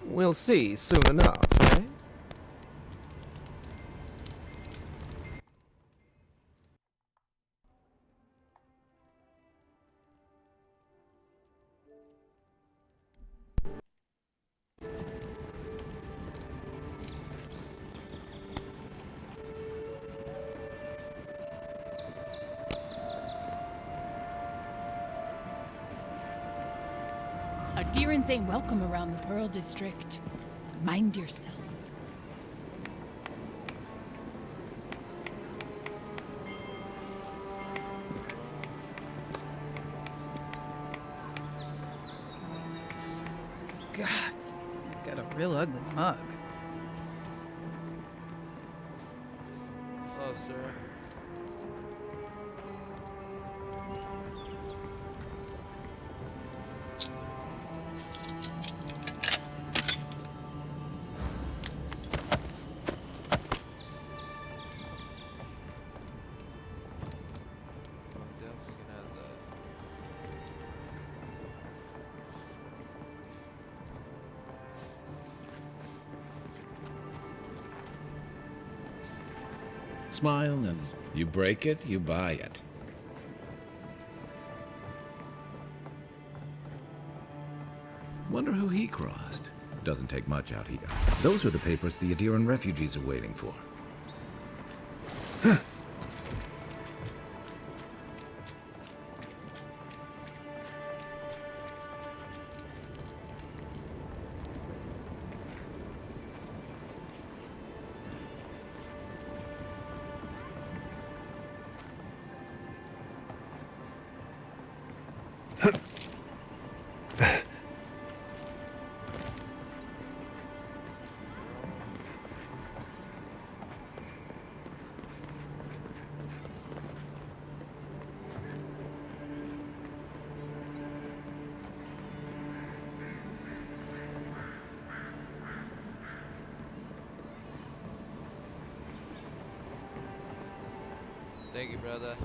We'll see soon enough, eh? Adherents ain't welcome around the Pearl District. Mind yourself. God, got a real ugly mug. Hello, sir. Smile, and you break it, you buy it. Wonder who he crossed. Doesn't take much out here. Those are the papers the Adiran refugees are waiting for. Thank you, brother.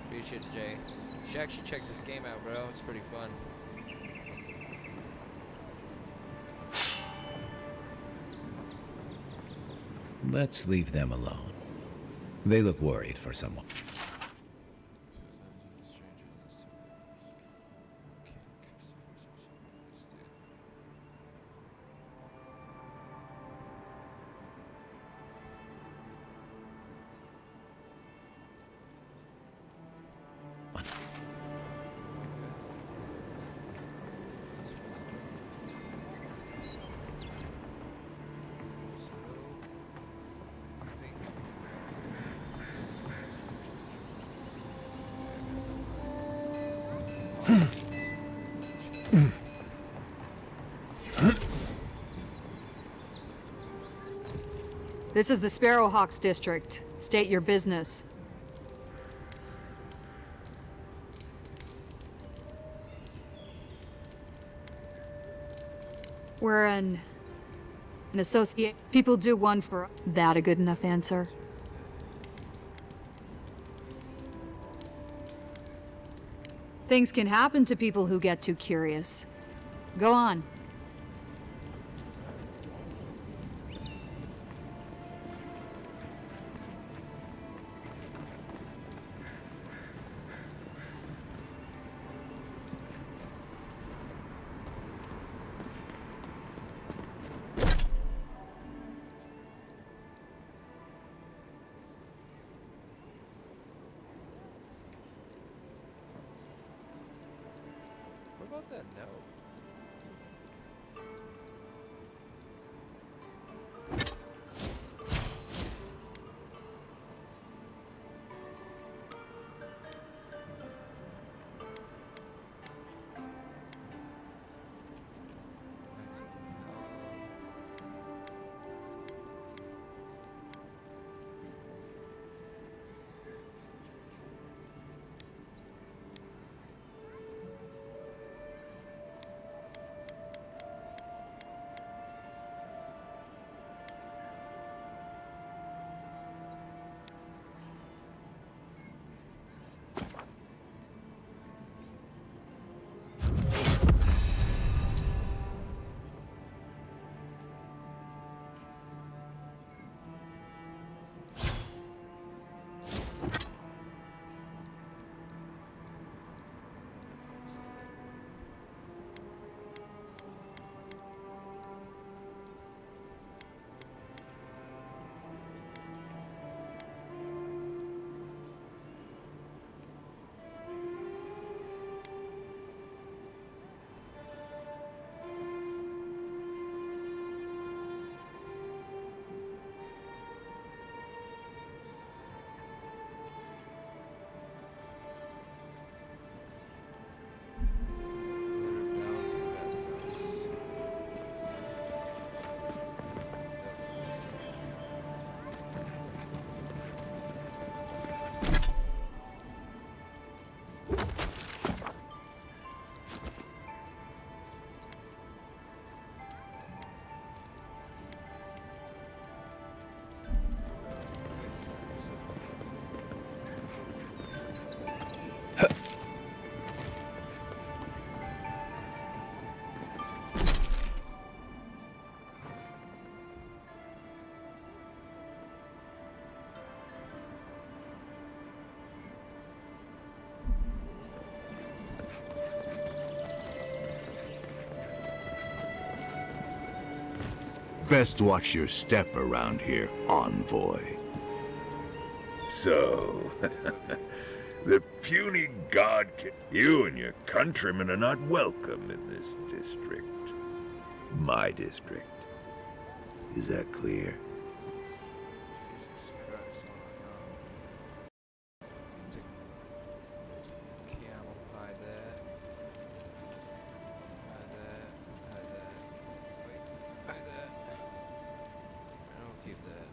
Appreciate it, Jay. You should actually check this game out, bro. It's pretty fun. Let's leave them alone. They look worried for someone. This is the Sparrowhawks district. State your business. We're an associate. People do one for that. A good enough answer? Things can happen to people who get too curious. Go on. What about that note? Best watch your step around here, envoy. So, the puny god you and your countrymen are not welcome in this district. My district. Is that clear? Jesus Christ, camel, hide that. Hide that. Hide that. Wait, hide that. I don't keep that.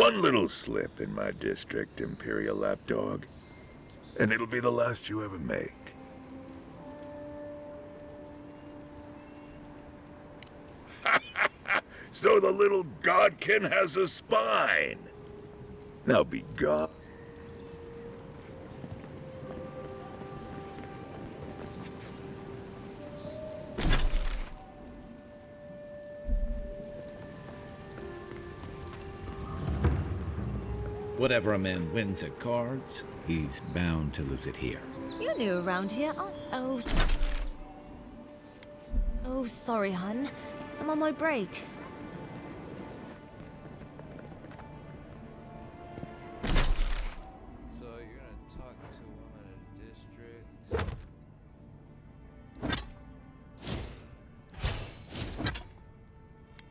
One little slip in my district, Imperial Lapdog, and it'll be the last you ever make. So the little godkin has a spine. Now be gone. Whatever a man wins at cards, he's bound to lose it here. You're new around here. Oh, sorry, hun. I'm on my break. So you're gonna talk to a woman in a district.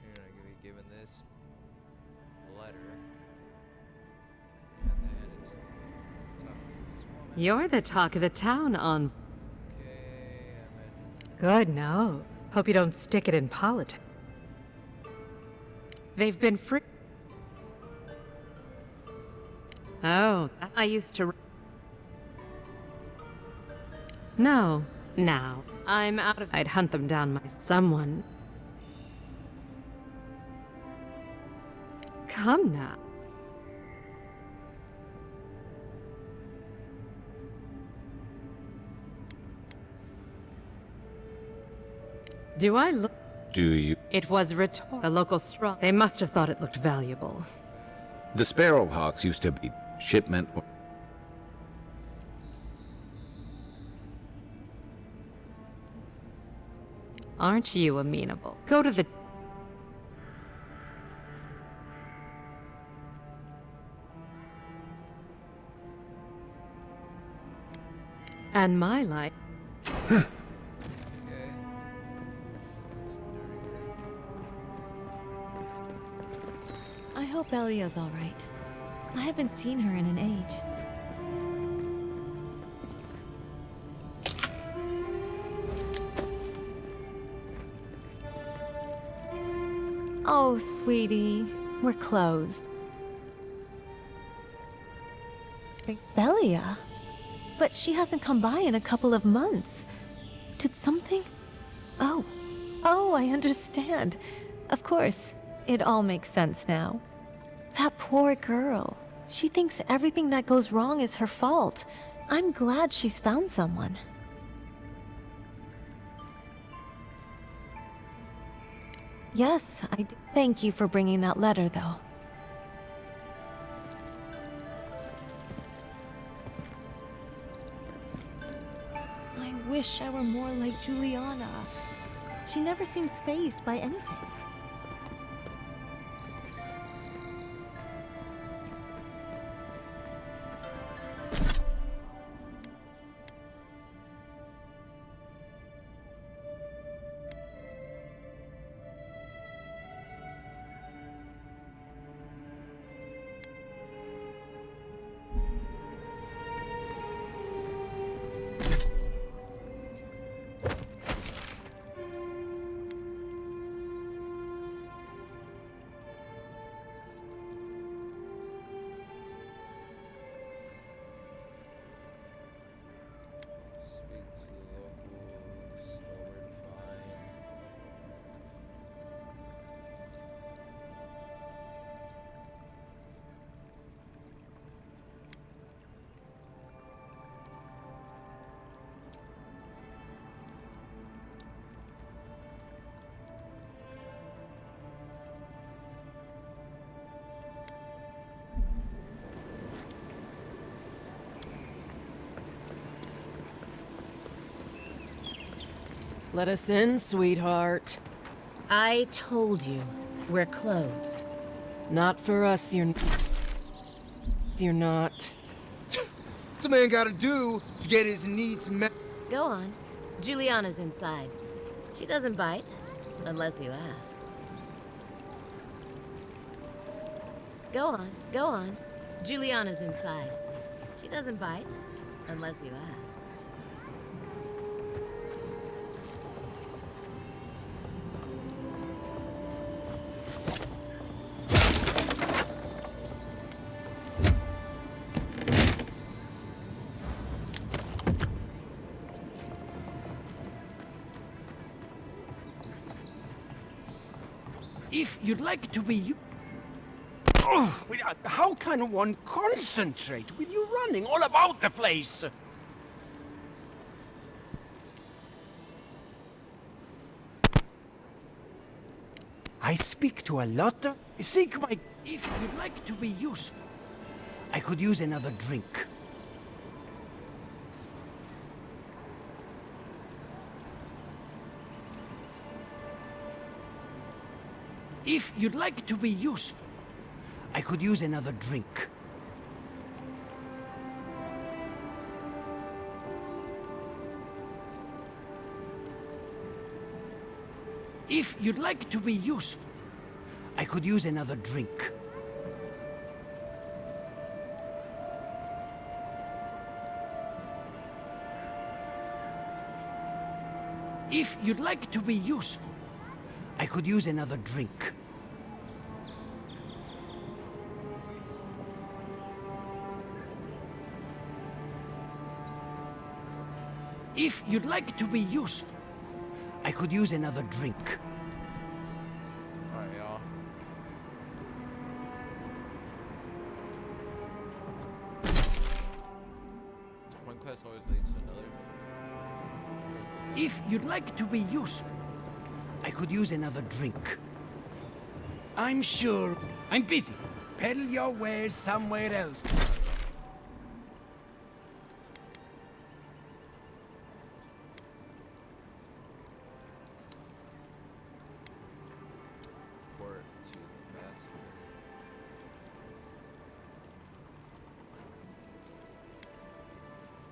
You're gonna be given this letter. You have to hand it to talk to this woman. You're the talk of the town, on. Okay, I imagine. Good, no. Hope you don't stick it in politics. They've been free. Oh, I used to. No, now. I'm out of. I'd hunt them down my someone. Come now. Do I look? Do you? It was the local straw. They must have thought it looked valuable. The Sparrowhawks used to be shipment. Aren't you amenable? Go to the. And my life. I hope Elia's all right. I haven't seen her in an age. Oh, sweetie, we're closed. Belia? But she hasn't come by in a couple of months. Did something? Oh, I understand. Of course, it all makes sense now. That poor girl. She thinks everything that goes wrong is her fault. I'm glad she's found someone. Yes, I do. Thank you for bringing that letter, though. I wish I were more like Juliana. She never seems fazed by anything. Let us in, sweetheart. I told you, we're closed. Not for us, you're not. What's a man gotta do to get his needs met? Go on. Juliana's inside. She doesn't bite, unless you ask. Go on. Juliana's inside. She doesn't bite, unless you ask. If you'd like to be how can one concentrate with you running all about the place? I speak to a lot of... Seek my... If you'd like to be useful, I could use another drink. If you'd like to be useful, I could use another drink. If you'd like to be useful, I could use another drink. If you'd like to be useful, I could use another drink. If you'd like to be useful, I could use another drink. Alright, y'all. One quest always leads to another. If you'd like to be useful, I could use another drink. I'm sure. I'm busy. Peddle your wares somewhere else. Report to the ambassador.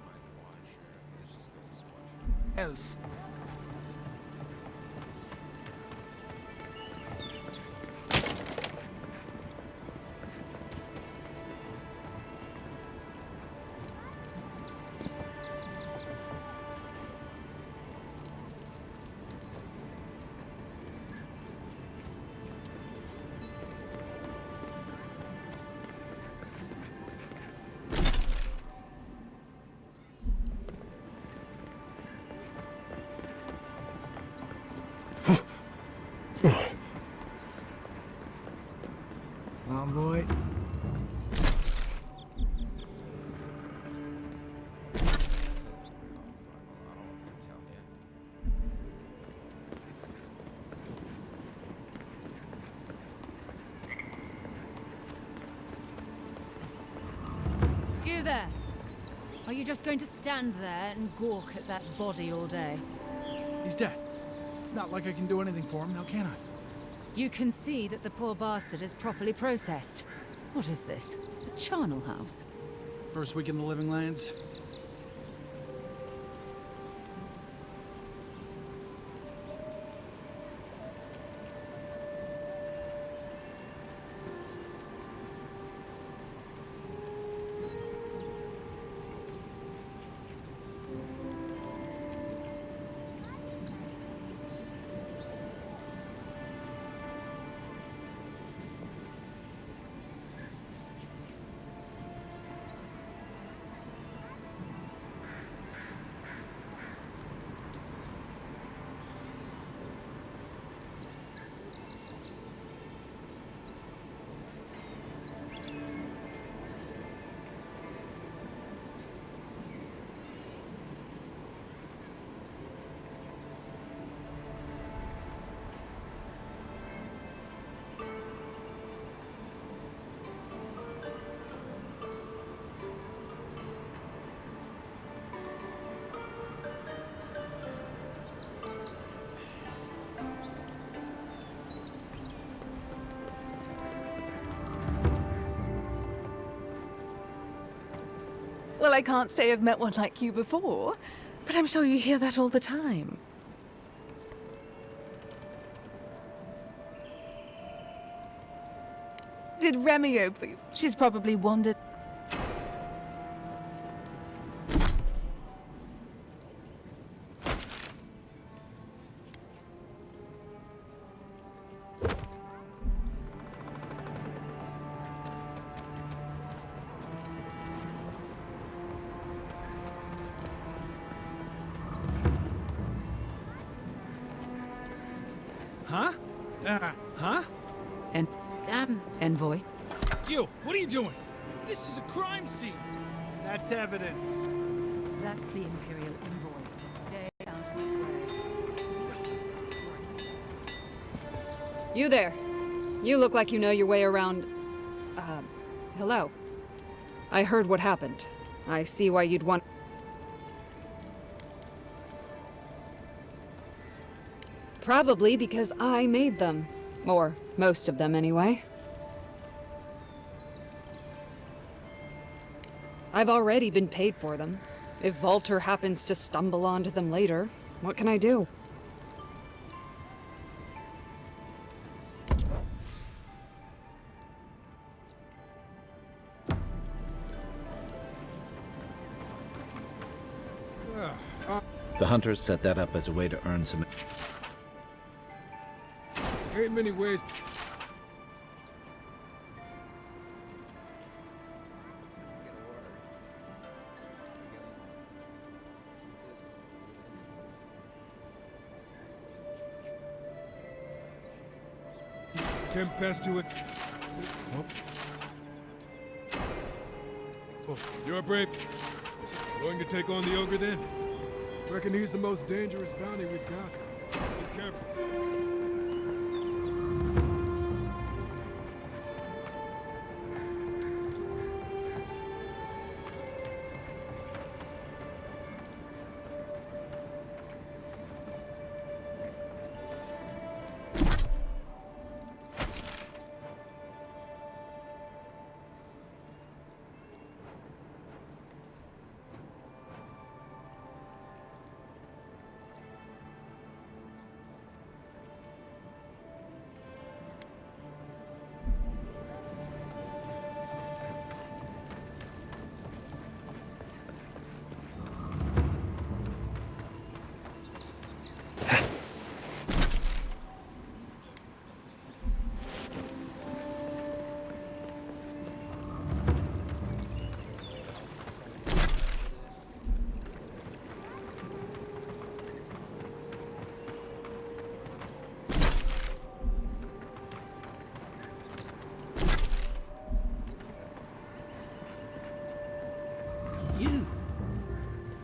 Find the watcher. Okay, let's just go to this watcher. Else. Envoy. You there! Are you just going to stand there and gawk at that body all day? He's dead. It's not like I can do anything for him, now can I? You can see that the poor bastard is properly processed. What is this? A charnel house? First week in the Living Lands. Well, I can't say I've met one like you before, but I'm sure you hear that all the time. Did Remio... She's probably wandered... Huh? Huh? You, what are you doing? This is a crime scene. That's evidence. That's the Imperial envoy. Stay out of his way. You there. You look like you know your way around... hello. I heard what happened. I see why you'd want... Probably because I made them. Or most of them, anyway. I've already been paid for them. If Walter happens to stumble onto them later, what can I do? The hunters set that up as a way to earn some... Ain't many ways. Tempestuous. Oh, you're brave. Going to take on the ogre then? Reckon he's the most dangerous bounty we've got. Be careful.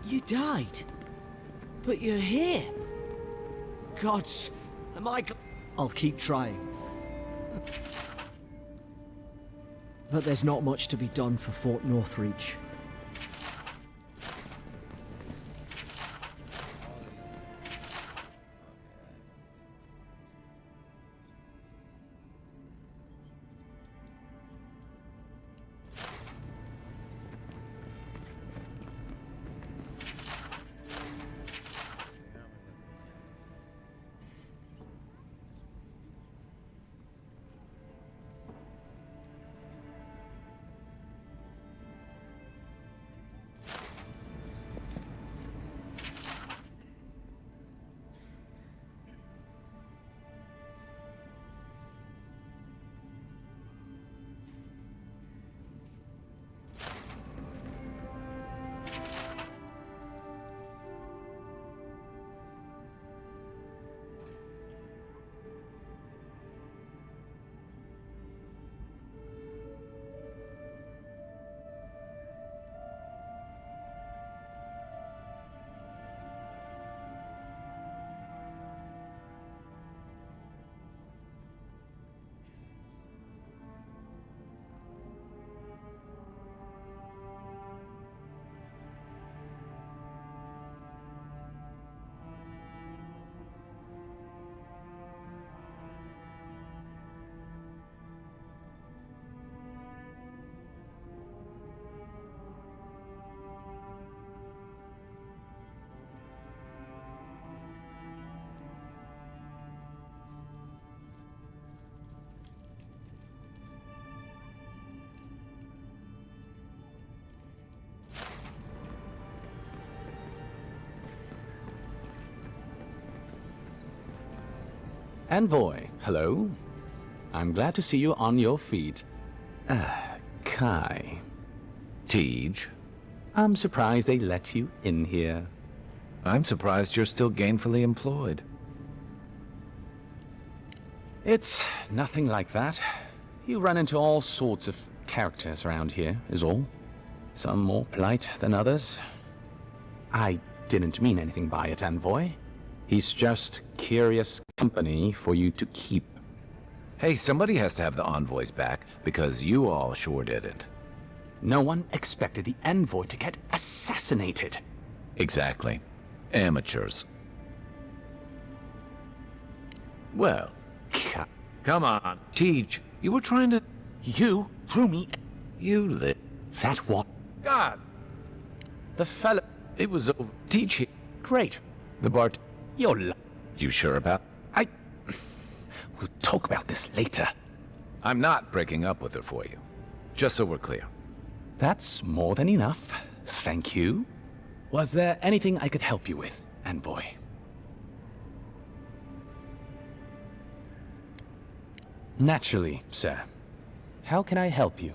You died? But you're here. Gods, am I... I'll keep trying. But there's not much to be done for Fort Northreach. Envoy, hello. I'm glad to see you on your feet. Kai. Tej. I'm surprised they let you in here. I'm surprised you're still gainfully employed. It's nothing like that. You run into all sorts of characters around here, is all. Some more polite than others. I didn't mean anything by it, Envoy. He's just curious company for you to keep. Hey, somebody has to have the envoys back, because you all sure didn't. No one expected the Envoy to get assassinated. Exactly. Amateurs. Well, come on, Teach. You were trying to... You threw me... You lit... That what? God! The fella... It was over. Teach... Great. The Bart... You're... You sure about... We'll talk about this later. I'm not breaking up with her for you. Just so we're clear. That's more than enough. Thank you. Was there anything I could help you with, Envoy? Naturally, sir. How can I help you?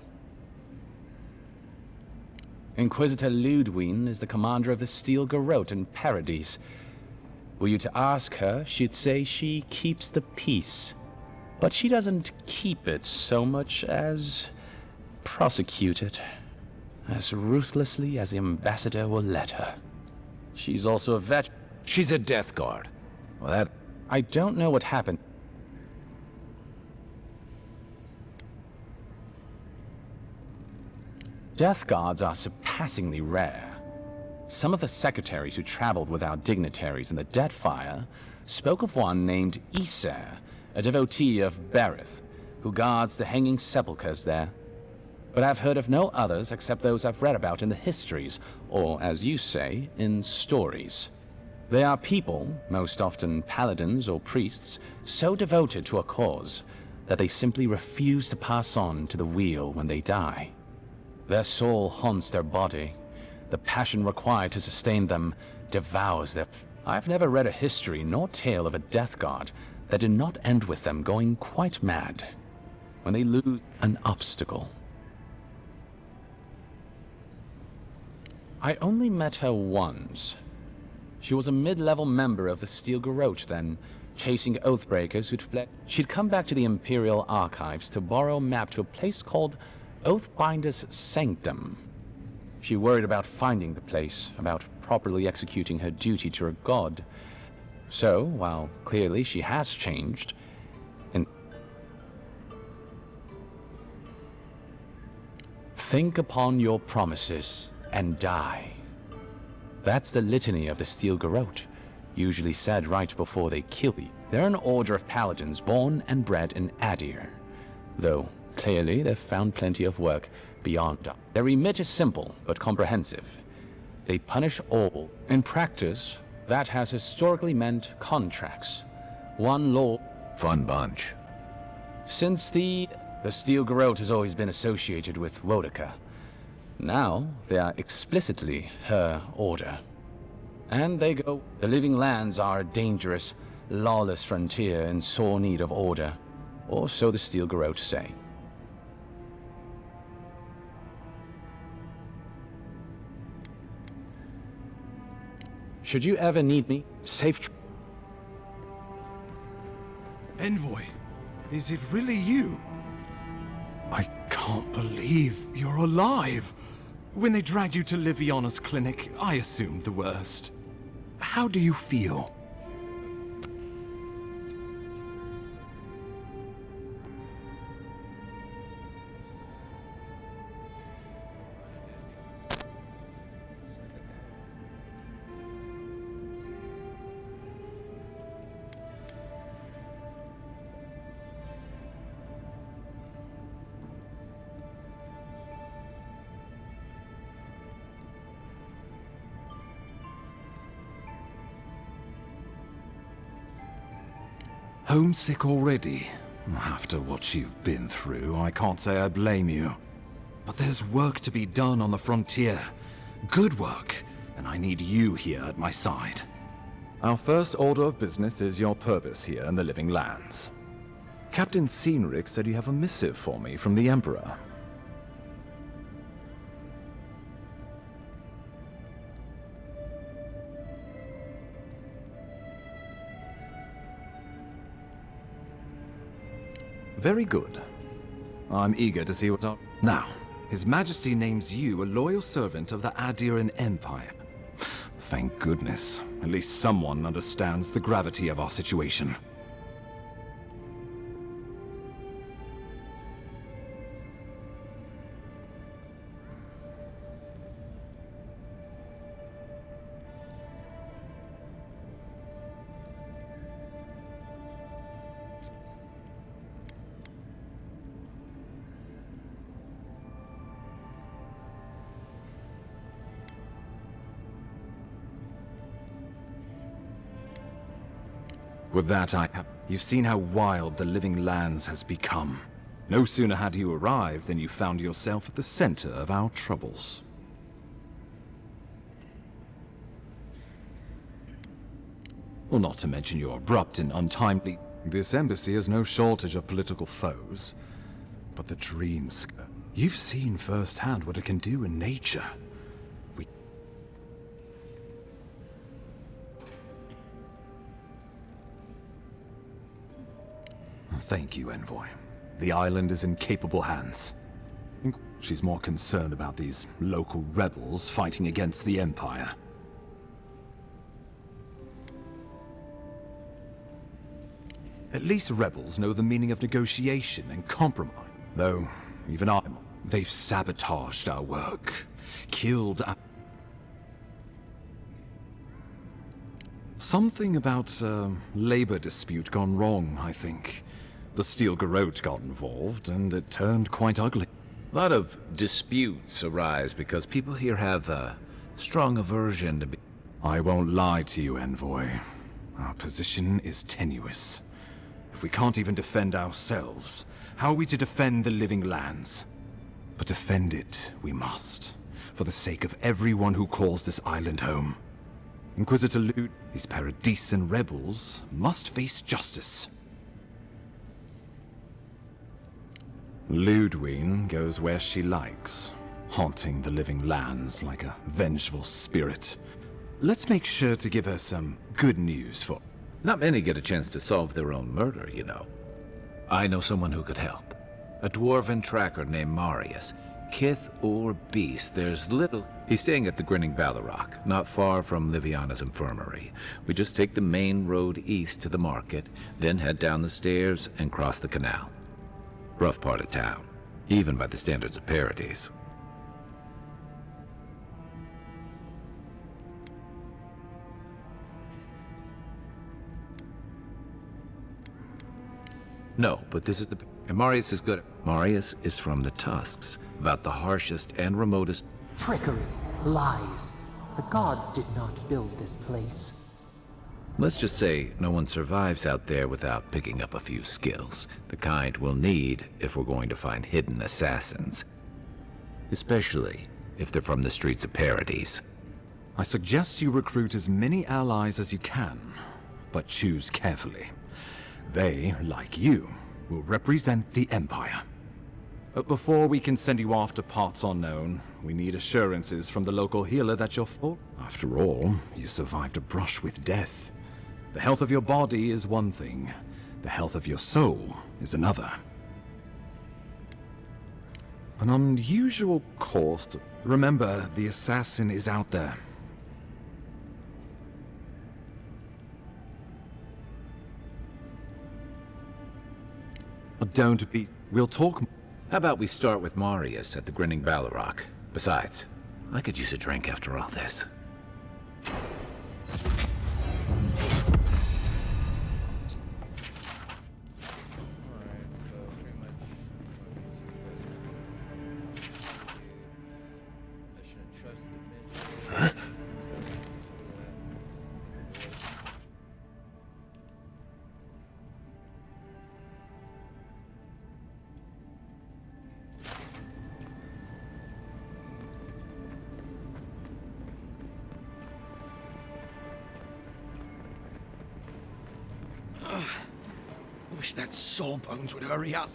Inquisitor Ludwine is the commander of the Steel Garrote in Paradise. Were you to ask her, she'd say she keeps the peace. But she doesn't keep it so much as prosecute it. As ruthlessly as the ambassador will let her. She's also a vet. She's a Death Guard. Well, that... I don't know what happened. Death Guards are surpassingly rare. Some of the secretaries who traveled with our dignitaries in the Deadfire spoke of one named Isser, a devotee of Berith, who guards the hanging sepulchres there. But I've heard of no others except those I've read about in the histories, or, as you say, in stories. They are people, most often paladins or priests, so devoted to a cause that they simply refuse to pass on to the wheel when they die. Their soul haunts their body. The passion required to sustain them devours their... I've never read a history nor tale of a death guard that did not end with them going quite mad when they lose an obstacle. I only met her once. She was a mid-level member of the Steel Garrote then, chasing Oathbreakers who'd fled. She'd come back to the Imperial Archives to borrow a map to a place called Oathbinder's Sanctum. She worried about finding the place, about properly executing her duty to her god. So, while clearly she has changed, and think upon your promises and die. That's the litany of the Steel Garrote, usually said right before they kill you. They're an order of paladins born and bred in Adir, though clearly they've found plenty of work beyond. Their remit is simple but comprehensive. They punish all. In practice, that has historically meant contracts. One law... Fun bunch. Since the Steel Garrote has always been associated with Wodaka. Now, they are explicitly her order. And they go... The Living Lands are a dangerous, lawless frontier in sore need of order. Or so the Steel Garrote say. Should you ever need me, safe... Envoy, is it really you? I can't believe you're alive. When they dragged you to Liviana's clinic, I assumed the worst. How do you feel? Homesick already? After what you've been through, I can't say I blame you. But there's work to be done on the frontier. Good work, and I need you here at my side. Our first order of business is your purpose here in the Living Lands. Captain Cynric said you have a missive for me from the Emperor. Very good. I'm eager to see what Now, His Majesty names you a loyal servant of the Adiran Empire. Thank goodness. At least someone understands the gravity of our situation. With that, you've seen how wild the Living Lands has become. No sooner had you arrived than you found yourself at the center of our troubles. Well, not to mention your abrupt and untimely... This embassy has no shortage of political foes. But the dreams... You've seen firsthand what it can do in nature. Thank you, Envoy. The island is in capable hands. She's more concerned about these local rebels fighting against the Empire. At least rebels know the meaning of negotiation and compromise. Though, even they've sabotaged our work, killed our... Something about a labor dispute gone wrong, I think. The Steel Garrote got involved, and it turned quite ugly. A lot of disputes arise because people here have a strong aversion to be... I won't lie to you, Envoy. Our position is tenuous. If we can't even defend ourselves, how are we to defend the Living Lands? But defend it we must, for the sake of everyone who calls this island home. Inquisitor Lud, these Paradisen rebels must face justice. Ludwine goes where she likes, haunting the Living Lands like a vengeful spirit. Let's make sure to give her some good news for... Not many get a chance to solve their own murder, you know. I know someone who could help. A dwarven tracker named Marius. Kith or beast, there's little... He's staying at the Grinning Ballarrock, not far from Liviana's infirmary. We just take the main road east to the market, then head down the stairs and cross the canal. Rough part of town, even by the standards of Paradise. No, but this is the... And Marius is good. Marius is from the Tusks, about the harshest and remotest... Trickery, lies. The gods did not build this place. Let's just say no one survives out there without picking up a few skills, the kind we'll need if we're going to find hidden assassins. Especially if they're from the streets of Paradise. I suggest you recruit as many allies as you can, but choose carefully. They, like you, will represent the Empire. But before we can send you off to parts unknown, we need assurances from the local healer that you're full. After all, you survived a brush with death. The health of your body is one thing. The health of your soul is another. An unusual course to... Remember, the assassin is out there. Don't be... We'll talk... How about we start with Marius at the Grinning Ballarrock? Besides, I could use a drink after all this. Wish that sawbones would hurry up.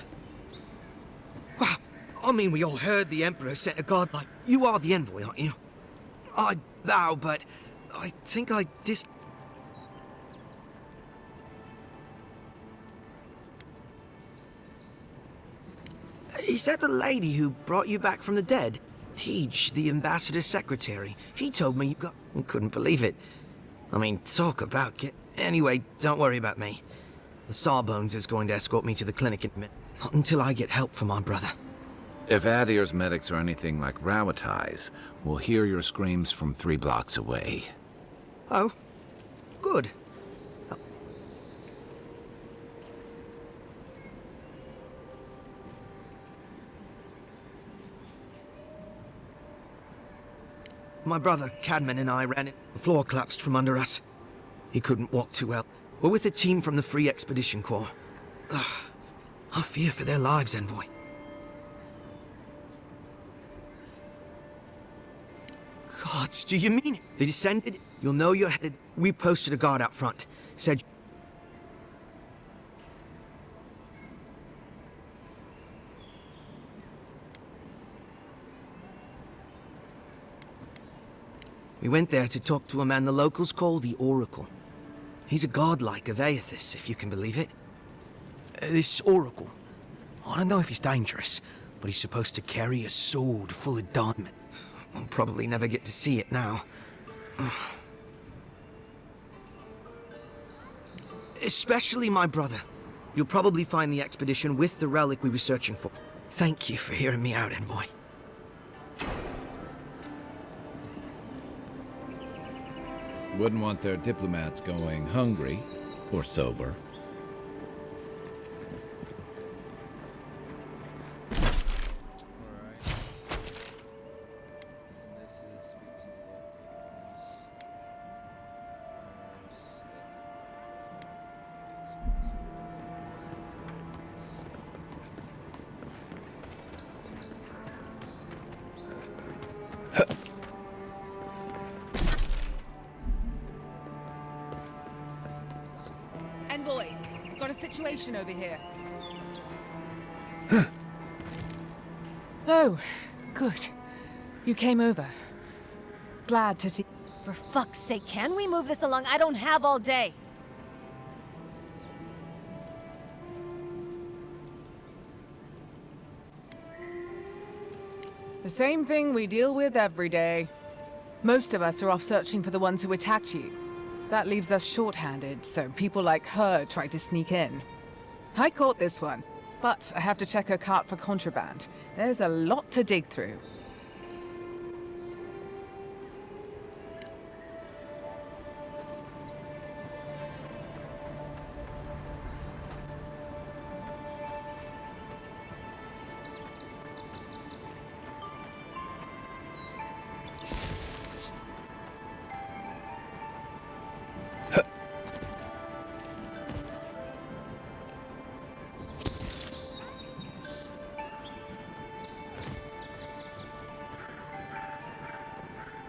Well, I mean, we all heard the Emperor sent a god like... You are the envoy, aren't you? I bow, but I think I Is that the lady who brought you back from the dead? Teach, the ambassador's secretary. She told me you got... I couldn't believe it. I mean, talk about get... Anyway, don't worry about me. The Sawbones is going to escort me to the clinic in a minute. Not until I get help from my brother. If Adir's medics are anything like Rawatai's, we'll hear your screams from 3 blocks away. Oh, good. My brother, Cadman, and I ran it. The floor collapsed from under us. He couldn't walk too well. We're with a team from the Free Expedition Corps. I fear for their lives, Envoy. Gods, do you mean it? They descended? You'll know you're headed. We posted a guard out front. Said... We went there to talk to a man the locals call the Oracle. He's a godlike of Aethys, if you can believe it. This Oracle, I don't know if he's dangerous, but he's supposed to carry a sword full of diamond. I'll probably never get to see it now. Especially my brother. You'll probably find the expedition with the relic we were searching for. Thank you for hearing me out, Envoy. Wouldn't want their diplomats going hungry or sober. Envoy, got a situation over here. Oh, good. You came over. Glad to see... For fuck's sake, can we move this along? I don't have all day. The same thing we deal with every day. Most of us are off searching for the ones who attacked you. That leaves us short-handed, so people like her try to sneak in. I caught this one, but I have to check her cart for contraband. There's a lot to dig through.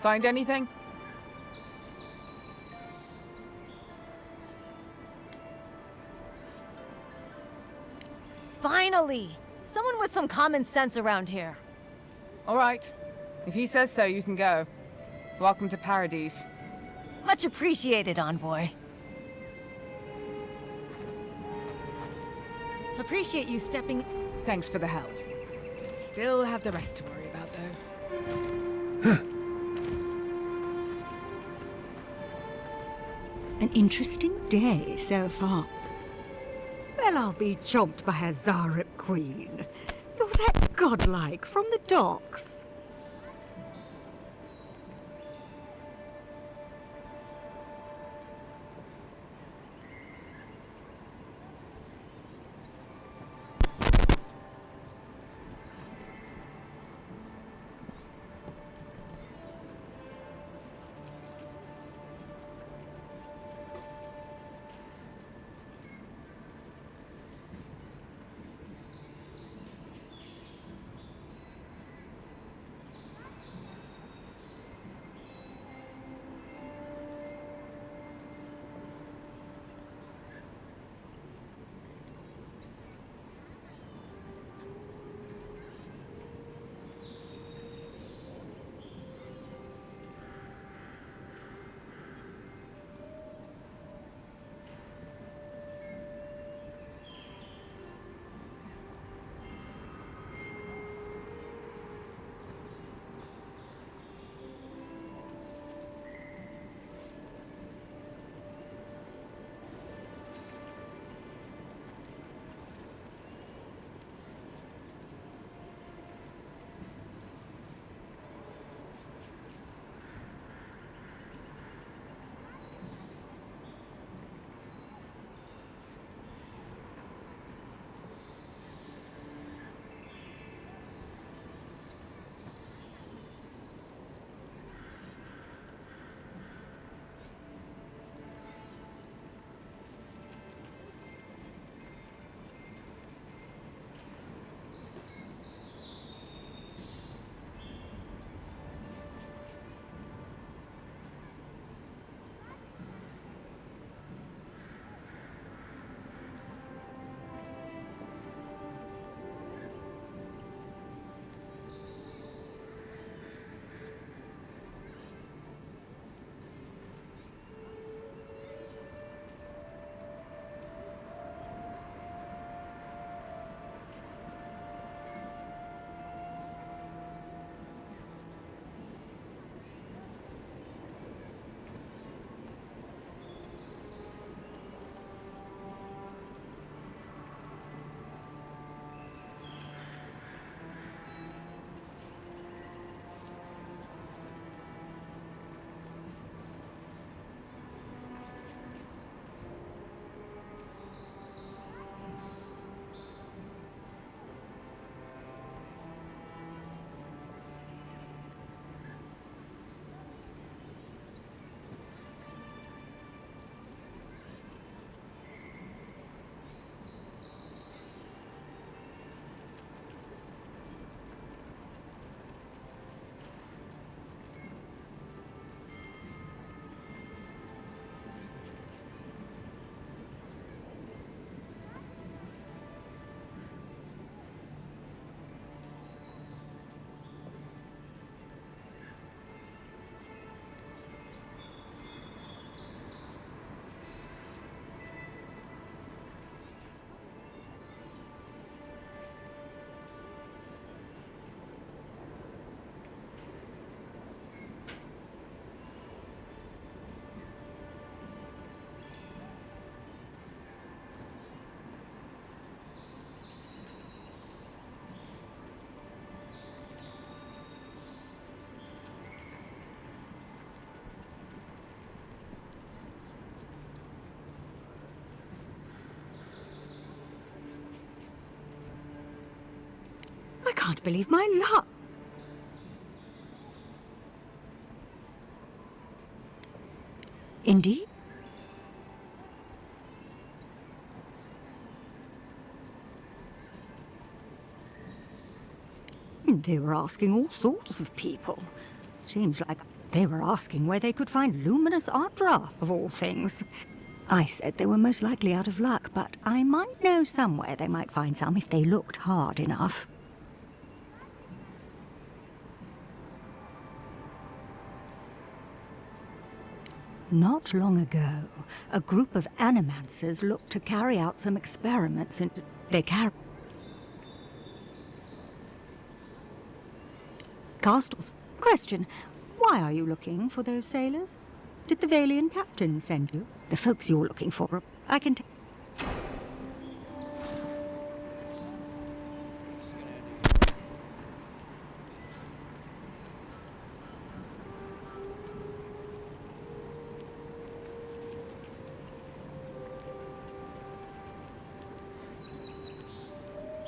Find anything? Finally! Someone with some common sense around here. All right. If he says so, you can go. Welcome to Paradise. Much appreciated, Envoy. Appreciate you stepping... Thanks for the help. Still have the rest to worry about, though. An interesting day so far. Well, I'll be chomped by a Zarep queen. You're that godlike from the docks. can't believe my luck. Indeed? They were asking all sorts of people. Seems like they were asking where they could find luminous Adra, of all things. I said they were most likely out of luck, but I might know somewhere they might find some if they looked hard enough. Not long ago, a group of animancers looked to carry out some experiments and they Castles. Question, why are you looking for those sailors? Did the Valian captain send you? The folks you're looking for, I can